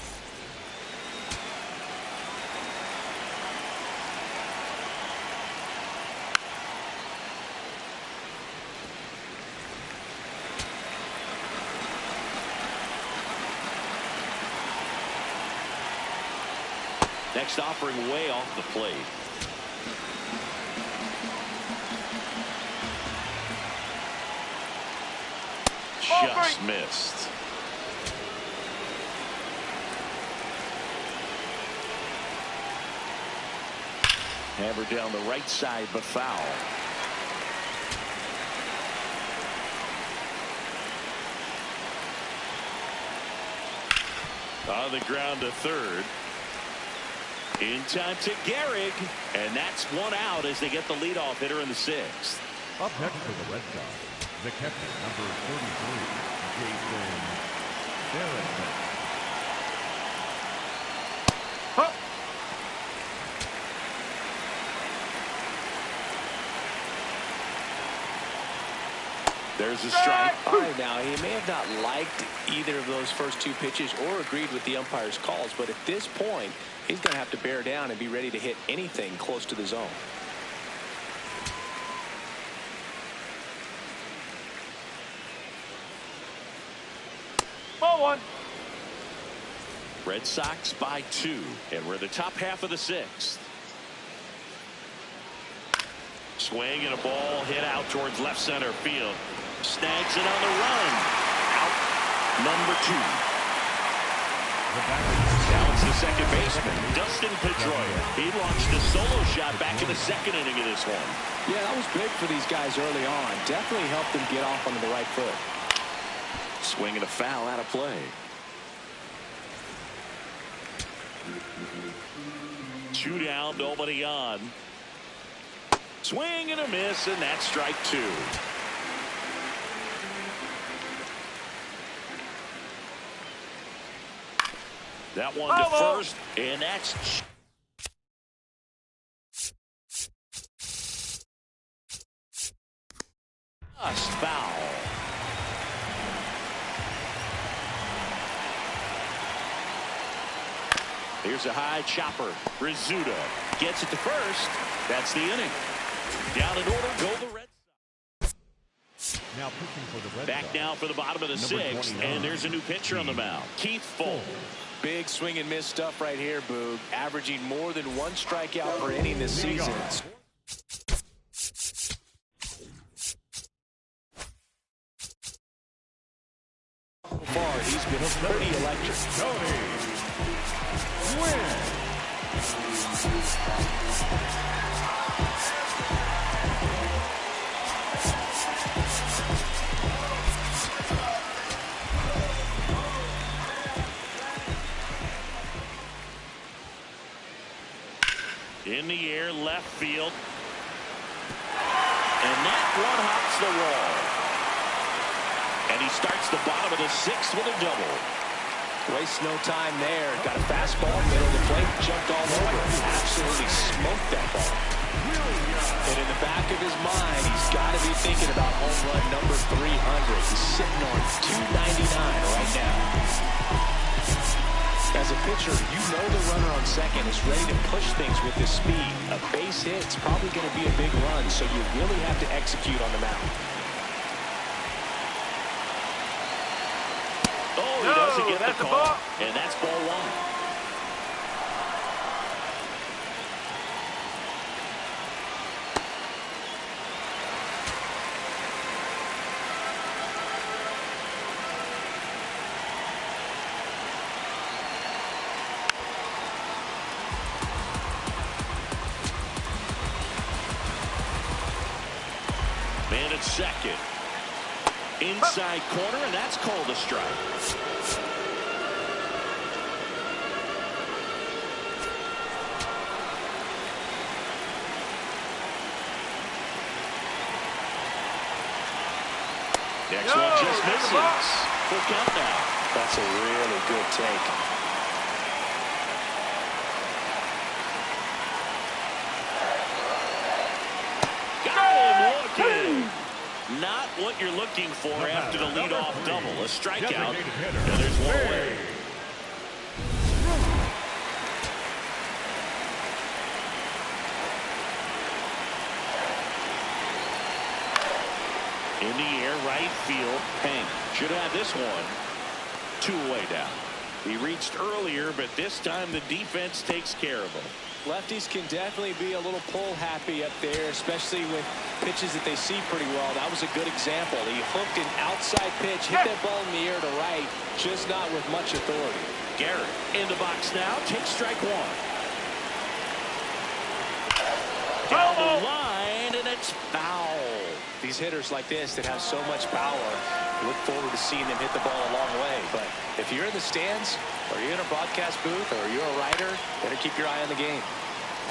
Next offering way off the plate. Just missed. Hammered down the right side, but foul. On the ground to third. In time to Gehrig, and that's one out as they get the leadoff hitter in the 6th. Up next for the Red Sox, the catcher, number 33, Jason Barrett. There's a strike. All right, now, he may have not liked either of those first 2 pitches or agreed with the umpire's calls, but at this point, he's going to have to bear down and be ready to hit anything close to the zone. Ball 1. Red Sox by 2, and we're the top half of the 6th. Swing and a ball hit out towards left center field. Snags it on the run. Out number 2. Now it's the second baseman, Dustin Pedroia. He launched a solo shot back in the 2nd inning of this one. Yeah, that was big for these guys early on. Definitely helped them get off onto the right foot. Swing and a foul out of play. 2 down, nobody on. Swing and a miss, and that's strike 2. That one to first, and that's just foul. Here's a high chopper. Rizzuto gets it to first. That's the inning. Down in order go the Red Sox. Now pitching for the Red Back Sox, now for the bottom of the 6th, and there's a new pitcher on the mound. Keith Full. Big swing and miss stuff right here, Boog. Averaging more than 1 strikeout per inning this season. So far, he's been pretty electric. Tony Gwynn. In the air, left field. And that one hops the wall. And he starts the bottom of the 6th with a double. Waste no time there. Got a fastball, middle of the plate, jumped all over it. Absolutely smoked that ball. And in the back of his mind, he's got to be thinking about home run number 300. He's sitting on 299 right now. As a pitcher, you know the runner on second is ready to push things with his speed. A base hit is probably going to be a big run, so you really have to execute on the mound. Oh, he doesn't get the call, and that's ball one. Man at second. Inside corner, and that's called a strike. Next one just misses. Full count now. That's a really good take. Got him looking. Not what you're looking for after the leadoff double. A strikeout. And there's one away. In the air, right field. Hank should have this one. 2 away down. He reached earlier, but this time the defense takes care of him. Lefties can definitely be a little pull happy up there, especially with pitches that they see pretty well. That was a good example. He hooked an outside pitch, hit that ball in the air to right, just not with much authority. Garrett in the box now, takes strike one. Down the line, and it's foul. These hitters like this that have so much power, look forward to seeing them hit the ball a long way. But if you're in the stands, or you're in a broadcast booth, or you're a writer, better keep your eye on the game.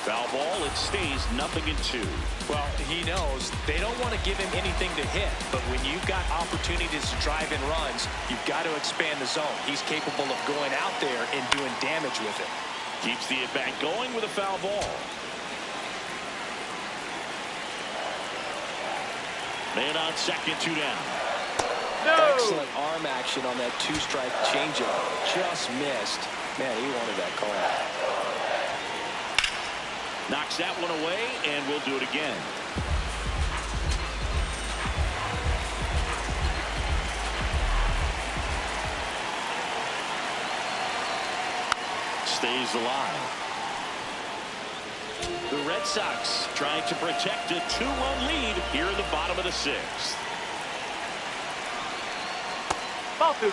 Foul ball, it stays 0-2. Well, he knows they don't want to give him anything to hit, but when you've got opportunities to drive in runs, you've got to expand the zone. He's capable of going out there and doing damage with it. Keeps the at-bat going with a foul ball. Man on second, 2 down. Excellent arm action on that 2-strike changeup. Just missed. Man, he wanted that call. Knocks that one away, and we'll do it again. Stays alive. The Red Sox trying to protect a 2-1 lead here in the bottom of the 6th. Ball 2.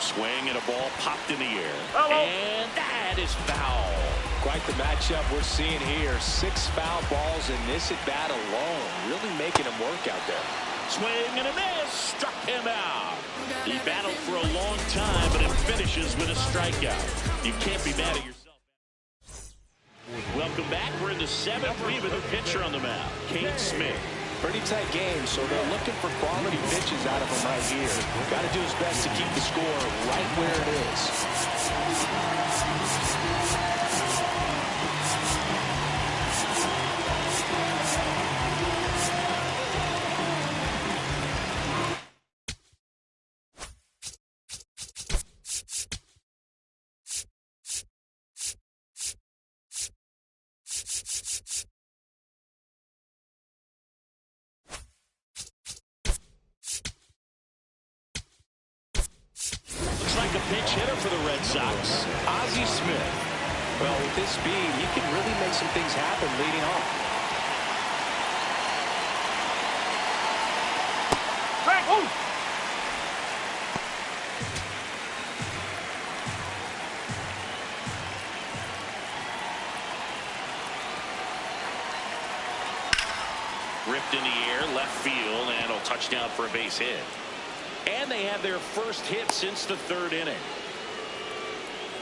Swing and a ball popped in the air. And that is foul. Quite the matchup we're seeing here. 6 foul balls in this at-bat alone. Really making him work out there. Swing and a miss. Struck him out. He battled for a long time, but it finishes with a strikeout. You can't be mad at yourself. Welcome back. We're in the 7th. We have a new pitcher on the mound, Kate Smith. Pretty tight game, so they're looking for quality pitches out of him right here. Got to do his best to keep the score right where it is. A pinch hitter for the Red Sox, Ozzie Smith. Well, with his speed, he can really make some things happen leading off. Ripped in the air, left field, and a touchdown for a base hit. And they have their first hit since the 3rd inning.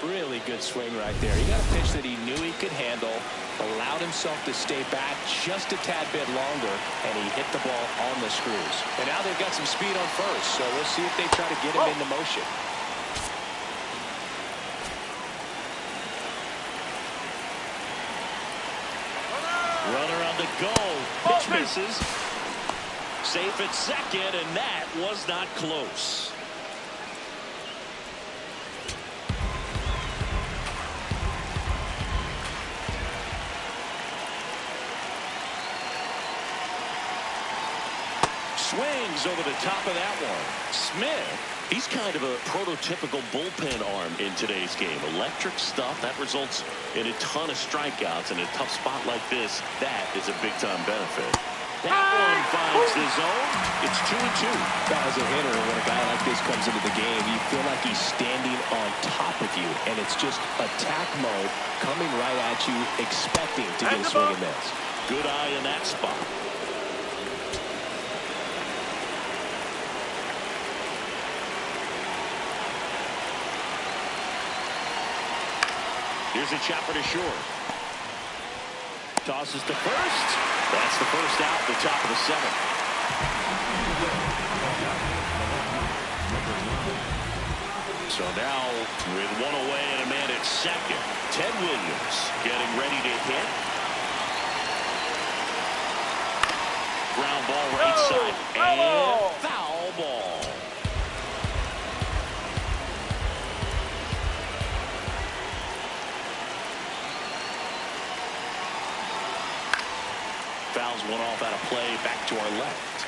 Really good swing right there. He got a pitch that he knew he could handle, allowed himself to stay back just a tad bit longer, and he hit the ball on the screws. And now they've got some speed on first, so we'll see if they try to get him into motion. Runner on the go. Pitch misses. Safe at second, and that was not close. Swings over the top of that one. Smith, he's kind of a prototypical bullpen arm in today's game. Electric stuff that results in a ton of strikeouts. In a tough spot like this, that is a big-time benefit. That one finds the zone. It's 2-2. As a hitter, when a guy like this comes into the game, you feel like he's standing on top of you, and it's just attack mode coming right at you, expecting to get a swing and miss. Good eye in that spot. Here's a chopper to short. Tosses to first. That's the first out, the top of the seventh. So now, with one away and a man at second, Ted Williams getting ready to hit. Ground ball right side, and foul ball. Fouls one off out of play, back to our left.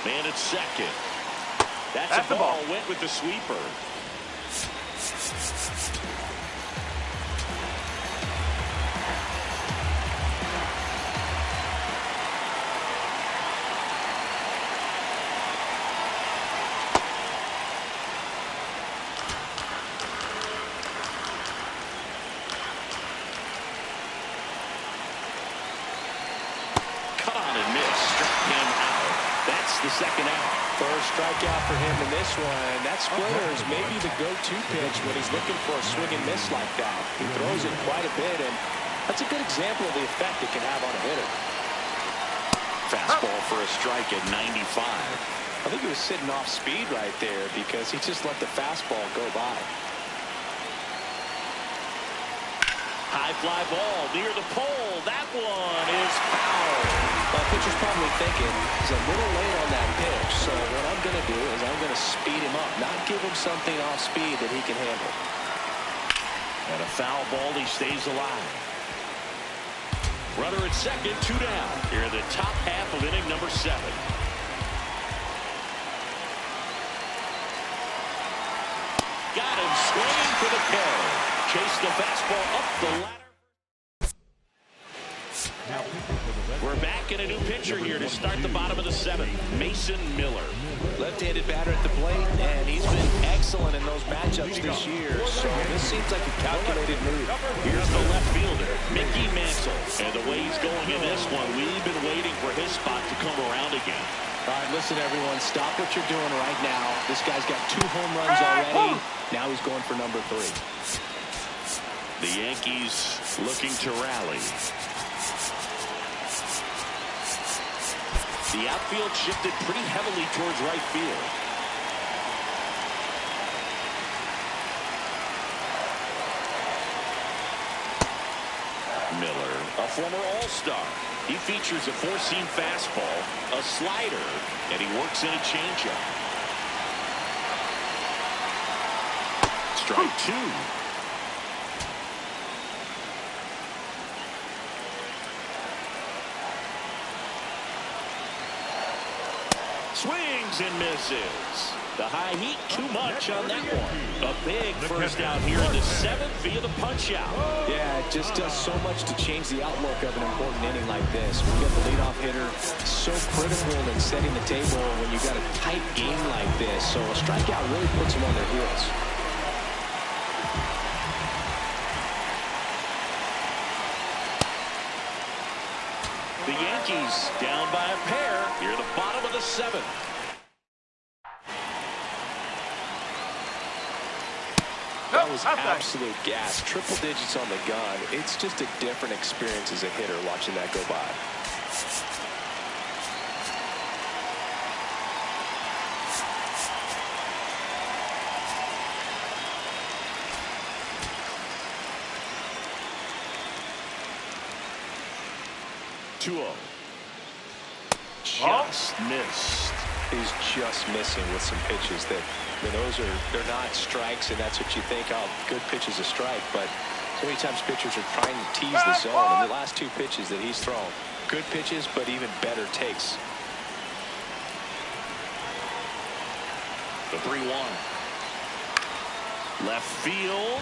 Man at second. That's a ball. Went with the sweeper. The second out. First strikeout for him in this one. That splitter is maybe the go-to pitch when he's looking for a swing and miss like that. He throws it quite a bit, and that's a good example of the effect it can have on a hitter. Fastball for a strike at 95. I think he was sitting off speed right there because he just let the fastball go by. High fly ball near the pole. That one is foul. Well, pitcher's probably thinking he's a little late on that pitch, so what I'm going to do is I'm going to speed him up, not give him something off speed that he can handle. And a foul ball, he stays alive. Runner at second, 2 down. Here in the top half of inning number 7. Got him swinging for the carry. Chase the fastball up the ladder. We're back in a new pitcher here to start the bottom of the 7th. Mason Miller. Left-handed batter at the plate, and he's been excellent in those matchups this year. So this seems like a calculated move. Here's the left fielder, Mickey Mantle. And the way he's going in this one, we've been waiting for his spot to come around again. All right, listen, everyone. Stop what you're doing right now. This guy's got 2 home runs already. Now he's going for number 3. The Yankees looking to rally. The outfield shifted pretty heavily towards right field. Miller, a former All-Star. He features a 4-seam fastball, a slider, and he works in a changeup. Strike 2. Swings and misses. The high heat, too much on that one. A big first out here in the 7th via the punch out. Yeah, it just does so much to change the outlook of an important inning like this. We get the leadoff hitter so critical in setting the table when you got a tight game like this. So a strikeout really puts them on their heels. The Yankees down by a pair near the bottom of the 7th. That was absolute gas. Triple digits on the gun. It's just a different experience as a hitter watching that go by. Just missed. He's just missing with some pitches that, I mean, they're not strikes, and that's what you think, oh, good pitch is a strike, but so many times pitchers are trying to tease the zone, and the last 2 pitches that he's thrown, good pitches, but even better takes. The 3-1. Left field.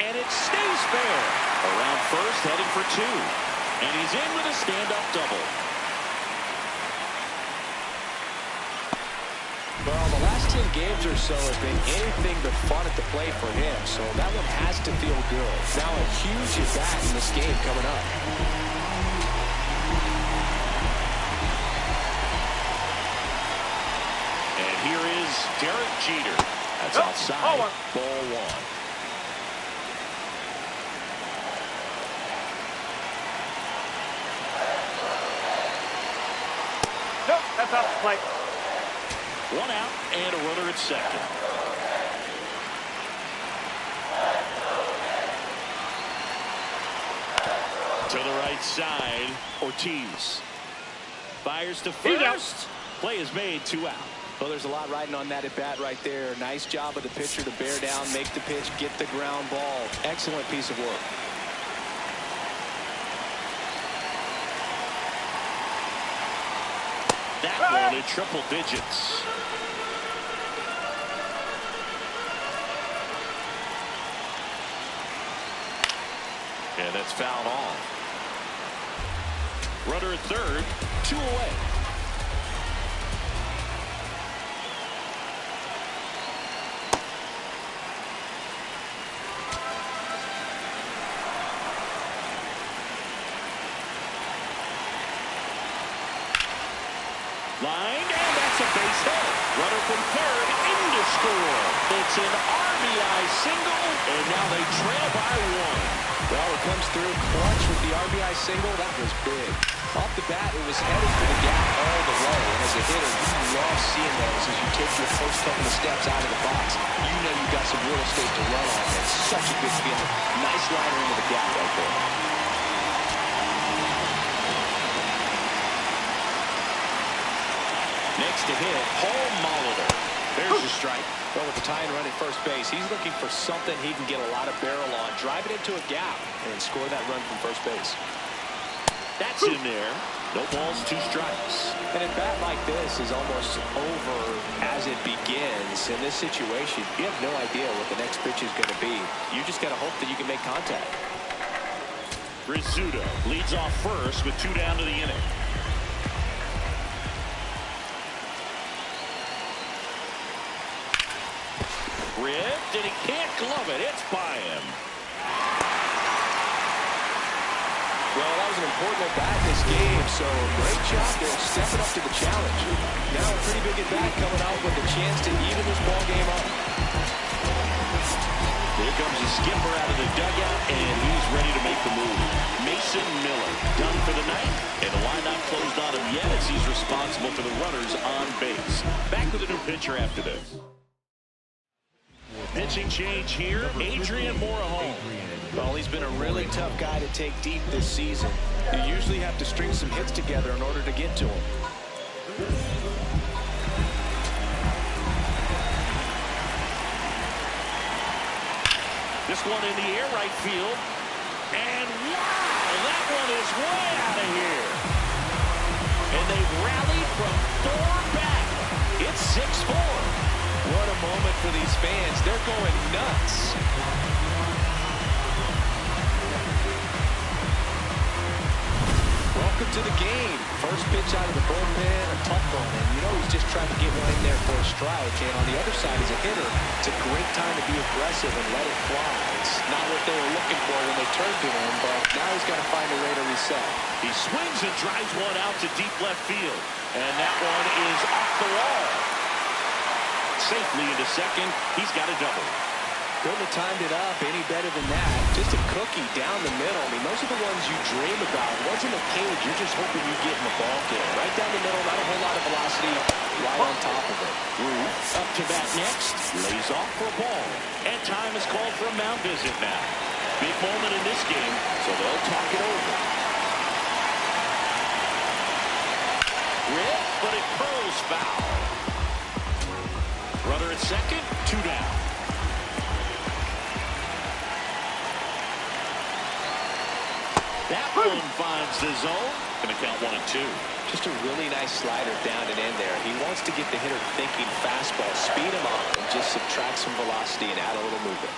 And it stays fair. Around first, heading for 2. And he's in with a stand-up double. Well, the last 10 games or so have been anything but fun at the plate for him, so that one has to feel good. Now a huge at-bat in this game coming up. And here is Derek Jeter. That's outside. Ball 1. That's off the plate. 1 out and a runner at second. To the right side, Ortiz fires to first. Play is made, 2 out. Well, there's a lot riding on that at bat right there. Nice job of the pitcher to bear down, make the pitch, get the ground ball. Excellent piece of work. That one in triple digits. And that's fouled off. Runner at third, 2 away. Line, and that's a base hit. Runner from third in to score. It's an RBI single, and now they trail by 1. Well, it comes through clutch with the RBI single. That was big. Off the bat, it was headed for the gap all the way. And as a hitter, you love seeing those as you take your first couple of steps out of the box. You know you've got some real estate to run on. It's such a good feeling. Nice liner into the gap right there. Next to hit, Paul Molitor. There's your strike. Well, with the tying run at first base, he's looking for something he can get a lot of barrel on, drive it into a gap, and score that run from first base. That's in there. No balls, 2 strikes. And a bat like this is almost over as it begins. In this situation, you have no idea what the next pitch is going to be. You just got to hope that you can make contact. Rizzuto leads off first with 2 down to the inning. Ripped, and he can't glove it. It's by him. Well, that was an important at-bat in this game, so great job there stepping up to the challenge. Now a pretty big at-bat coming out with a chance to even this ball game up. Here comes the skipper out of the dugout, and he's ready to make the move. Mason Miller done for the night, and the line not closed on him yet as he's responsible for the runners on base. Back with a new pitcher after this. Pitching change here, Adrian Morejon. Well, he's been a really tough guy to take deep this season. You usually have to string some hits together in order to get to him. This one in the air, right field. And wow, that one is way out of here. And they've rallied from 4 back. It's 6-4. What a moment for these fans. They're going nuts. Welcome to the game. First pitch out of the bullpen, a tough one. And you know he's just trying to get one in there for a strike. And on the other side is a hitter. It's a great time to be aggressive and let it fly. It's not what they were looking for when they turned to him, but now he's got to find a way to reset. He swings and drives one out to deep left field. And that one is off the wall. Safely into second. He's got a double. Couldn't have timed it up any better than that. Just a cookie down the middle. I mean, those are the ones you dream about. Once in the cage, you're just hoping you get in the ball game. Right down the middle, not a whole lot of velocity, right on top of it. Up to bat next. Lays off for a ball. And time is called for a mound visit now. Big moment in this game, so they'll talk it over. Rip, but it curls foul. Runner at second, 2 down. That one finds the zone. Going to count 1-2. Just a really nice slider down and in there. He wants to get the hitter thinking fastball, speed him up, and just subtract some velocity and add a little movement.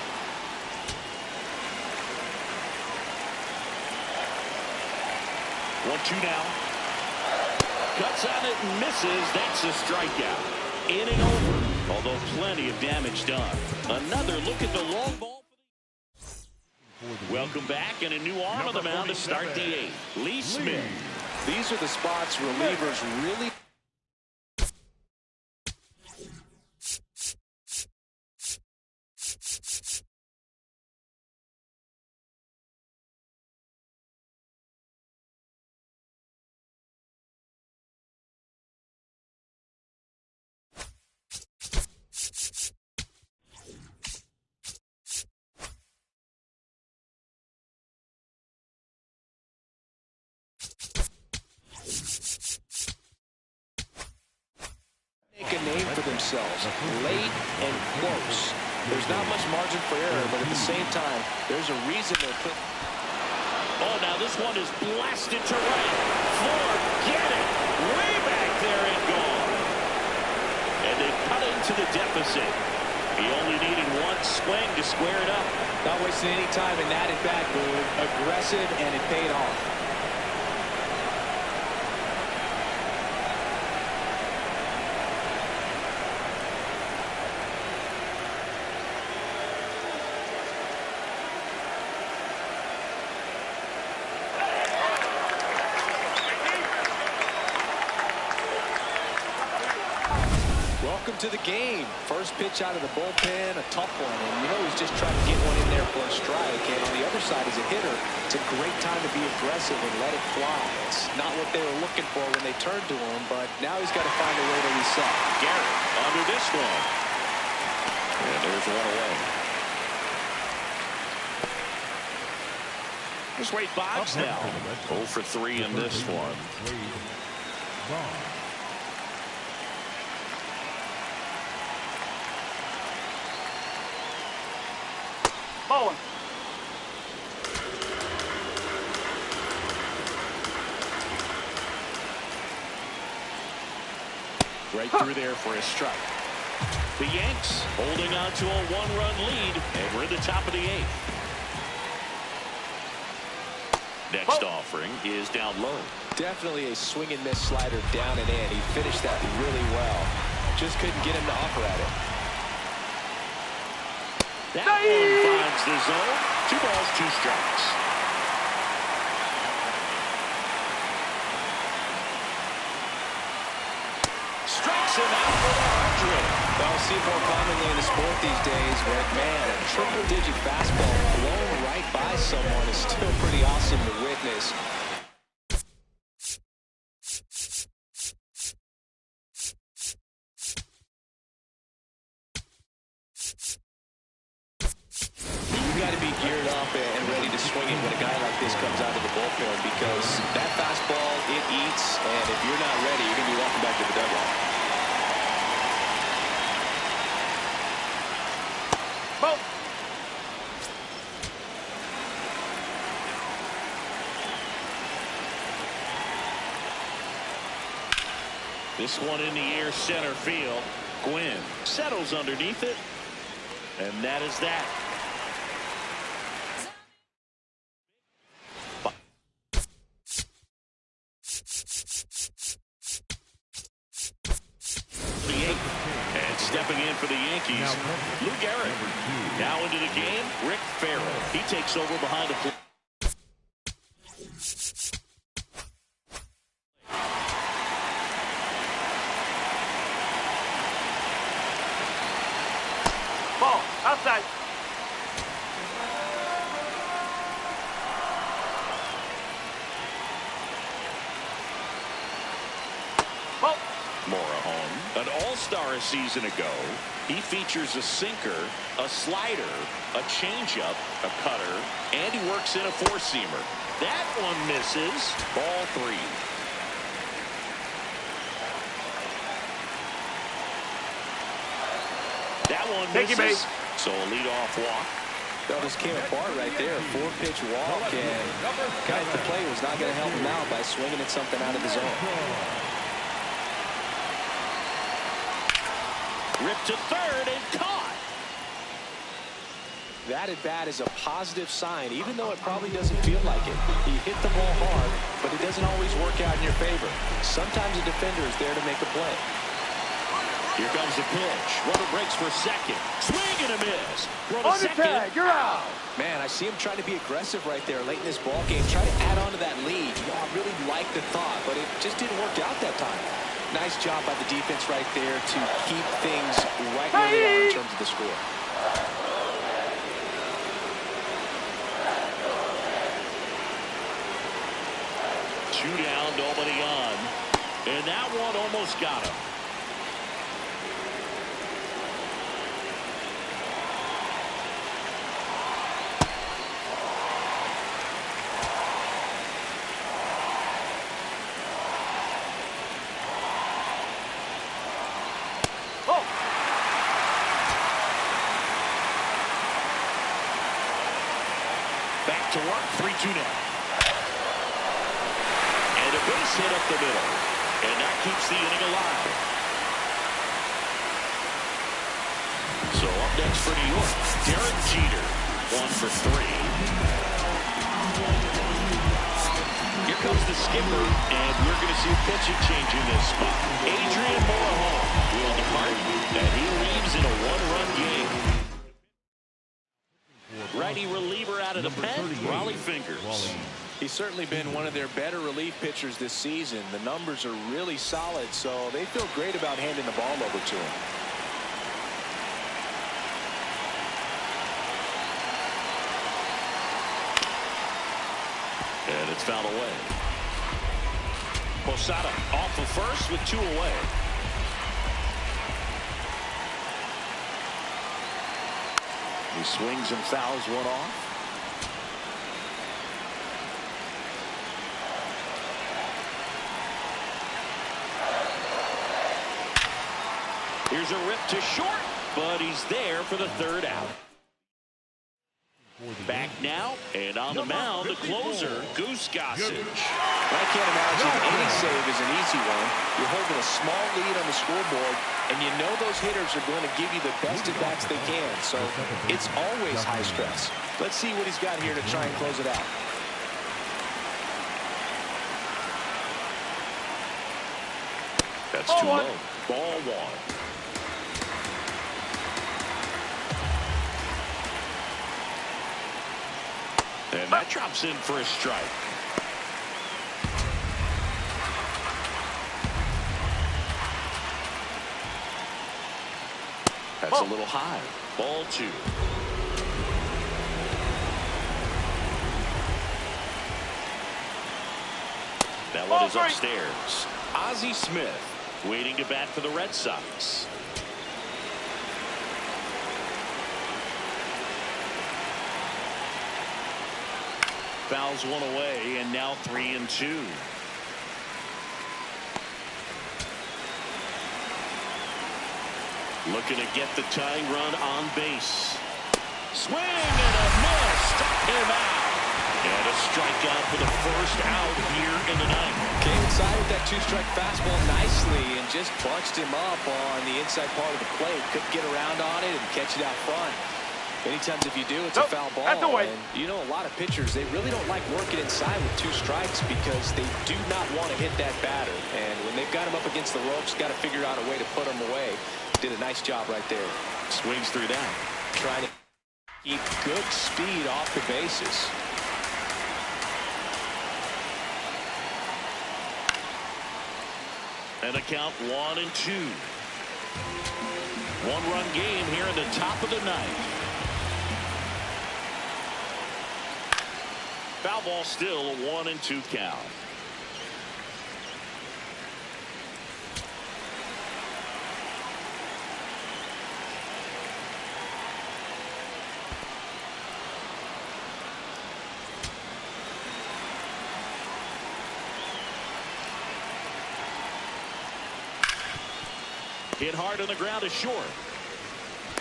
1-2 now. Cuts on it and misses. That's a strikeout. Inning over, although plenty of damage done. Another look at the long ball. Welcome back, and a new arm on the mound to start the 8th. Lee Smith. These are the spots relievers really... make a name for themselves, late and close. There's not much margin for error, but at the same time, there's a reason they're put. Oh, now this one is blasted to right. Forget it. Way back there and gone. And they cut into the deficit. He only needed one swing to square it up. Not wasting any time in that at-bat, Boone. Aggressive, and it paid off. Welcome to the game. First pitch out of the bullpen, a tough one. And you know he's just trying to get one in there for a strike. And on the other side, as a hitter, it's a great time to be aggressive and let it fly. It's not what they were looking for when they turned to him, but now he's got to find a way to reset. Garrett under this one. And there's one away. Here's Wade Boggs now. 0 for 3 in this one. Bowling. Right through there for a strike. The Yanks holding on to a 1-run lead, and we're in the top of the 8th. Next offering is down low. Definitely a swing and miss slider down and in. He finished that really well. Just couldn't get him to offer at it. That one finds the zone. 2 balls, 2 strikes. Strikes him out for 100. Well, see it more commonly in the sport these days, but man, a triple-digit fastball blown right by someone is still pretty awesome to witness. Got to be geared up and ready to swing it when a guy like this comes out of the bullpen, because that fastball, it eats, and if you're not ready, you're going to be walking back to the dugout. Boom. This one in the air, center field. Gwynn settles underneath it, and that is that. And stepping in for the Yankees, Lou Gehrig. Now into the game, Rick Farrell. He takes over behind the plate. Ball. Outside. Ball. Morejon, an all-star a season ago. He features a sinker, a slider, a changeup, a cutter, and he works in a four-seamer. That one misses. Ball 3. That one misses. So a leadoff walk. Well, this came apart right there. 4-pitch walk, and guy at the plate was not going to help him out by swinging at something out of the zone. Ripped to third and caught. That at bat is a positive sign, even though it probably doesn't feel like it. He hit the ball hard, but it doesn't always work out in your favor. Sometimes a defender is there to make a play. Here comes the pitch. Runner breaks for second. Swing and a miss. Throw to On the second. tag, you're out. Man, I see him trying to be aggressive right there late in this ball game. Try to add on to that lead. You know, I really like the thought, but it just didn't work out that time. Nice job by the defense right there to keep things right where they are in terms of the score. Two down, nobody on. And that one almost got him. Back to work, 3-2 now. And a base hit up the middle. And that keeps the inning alive. So up next for New York, Derek Jeter, 1 for 3. Here comes the skipper, and we're going to see a pitching change in this spot. Adrian Morejon will depart, and he leaves in a one-run game. Righty reliever out of the pen, Raleigh Fingers. He's certainly been one of their better relief pitchers this season. The numbers are really solid, so they feel great about handing the ball over to him. And it's fouled away. Posada off of first with 2 away. He swings and fouls one off. Here's a rip to short, but he's there for the third out. Back now, and on the mound, the closer, Goose Gossage. I can't imagine any save is an easy one. You're holding a small lead on the scoreboard, and you know those hitters are going to give you the best at-bats they can, so it's always high stress. Let's see what he's got here to try and close it out. That's too low. Ball 1. And that drops in for a strike. That's a little high. Ball 2. That one is upstairs. Ozzie Smith waiting to bat for the Red Sox. Fouls one away, and now 3-2. Looking to get the tying run on base. Swing and a miss. Struck him out. And a strikeout for the first out here in the ninth. Came inside with that 2-strike fastball nicely and just bunched him up on the inside part of the plate. Couldn't get around on it and catch it out front. Many times if you do, it's a foul ball. And you know, a lot of pitchers, they really don't like working inside with 2 strikes because they do not want to hit that batter. And when they've got him up against the ropes, got to figure out a way to put him away. Did a nice job right there. Swings through that. Trying to keep good speed off the bases. And a count 1-2. One-run game here in the top of the ninth. Foul ball, still a 1-2 count. Hit hard on the ground is short.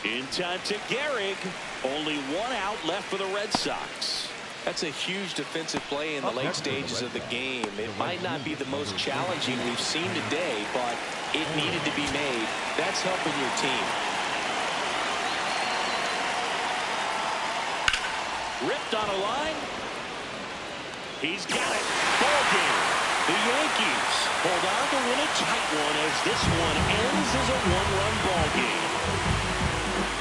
In time to Gehrig. Only one out left for the Red Sox. That's a huge defensive play in the late stages of the game. It might not be the most challenging we've seen today, but it needed to be made. That's helping your team. Ripped on a line. He's got it. Ball game. The Yankees hold on to win a tight one as this one ends as a one-run ball game.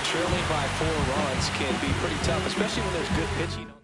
Trailing by 4 runs can be pretty tough, especially when there's good pitching.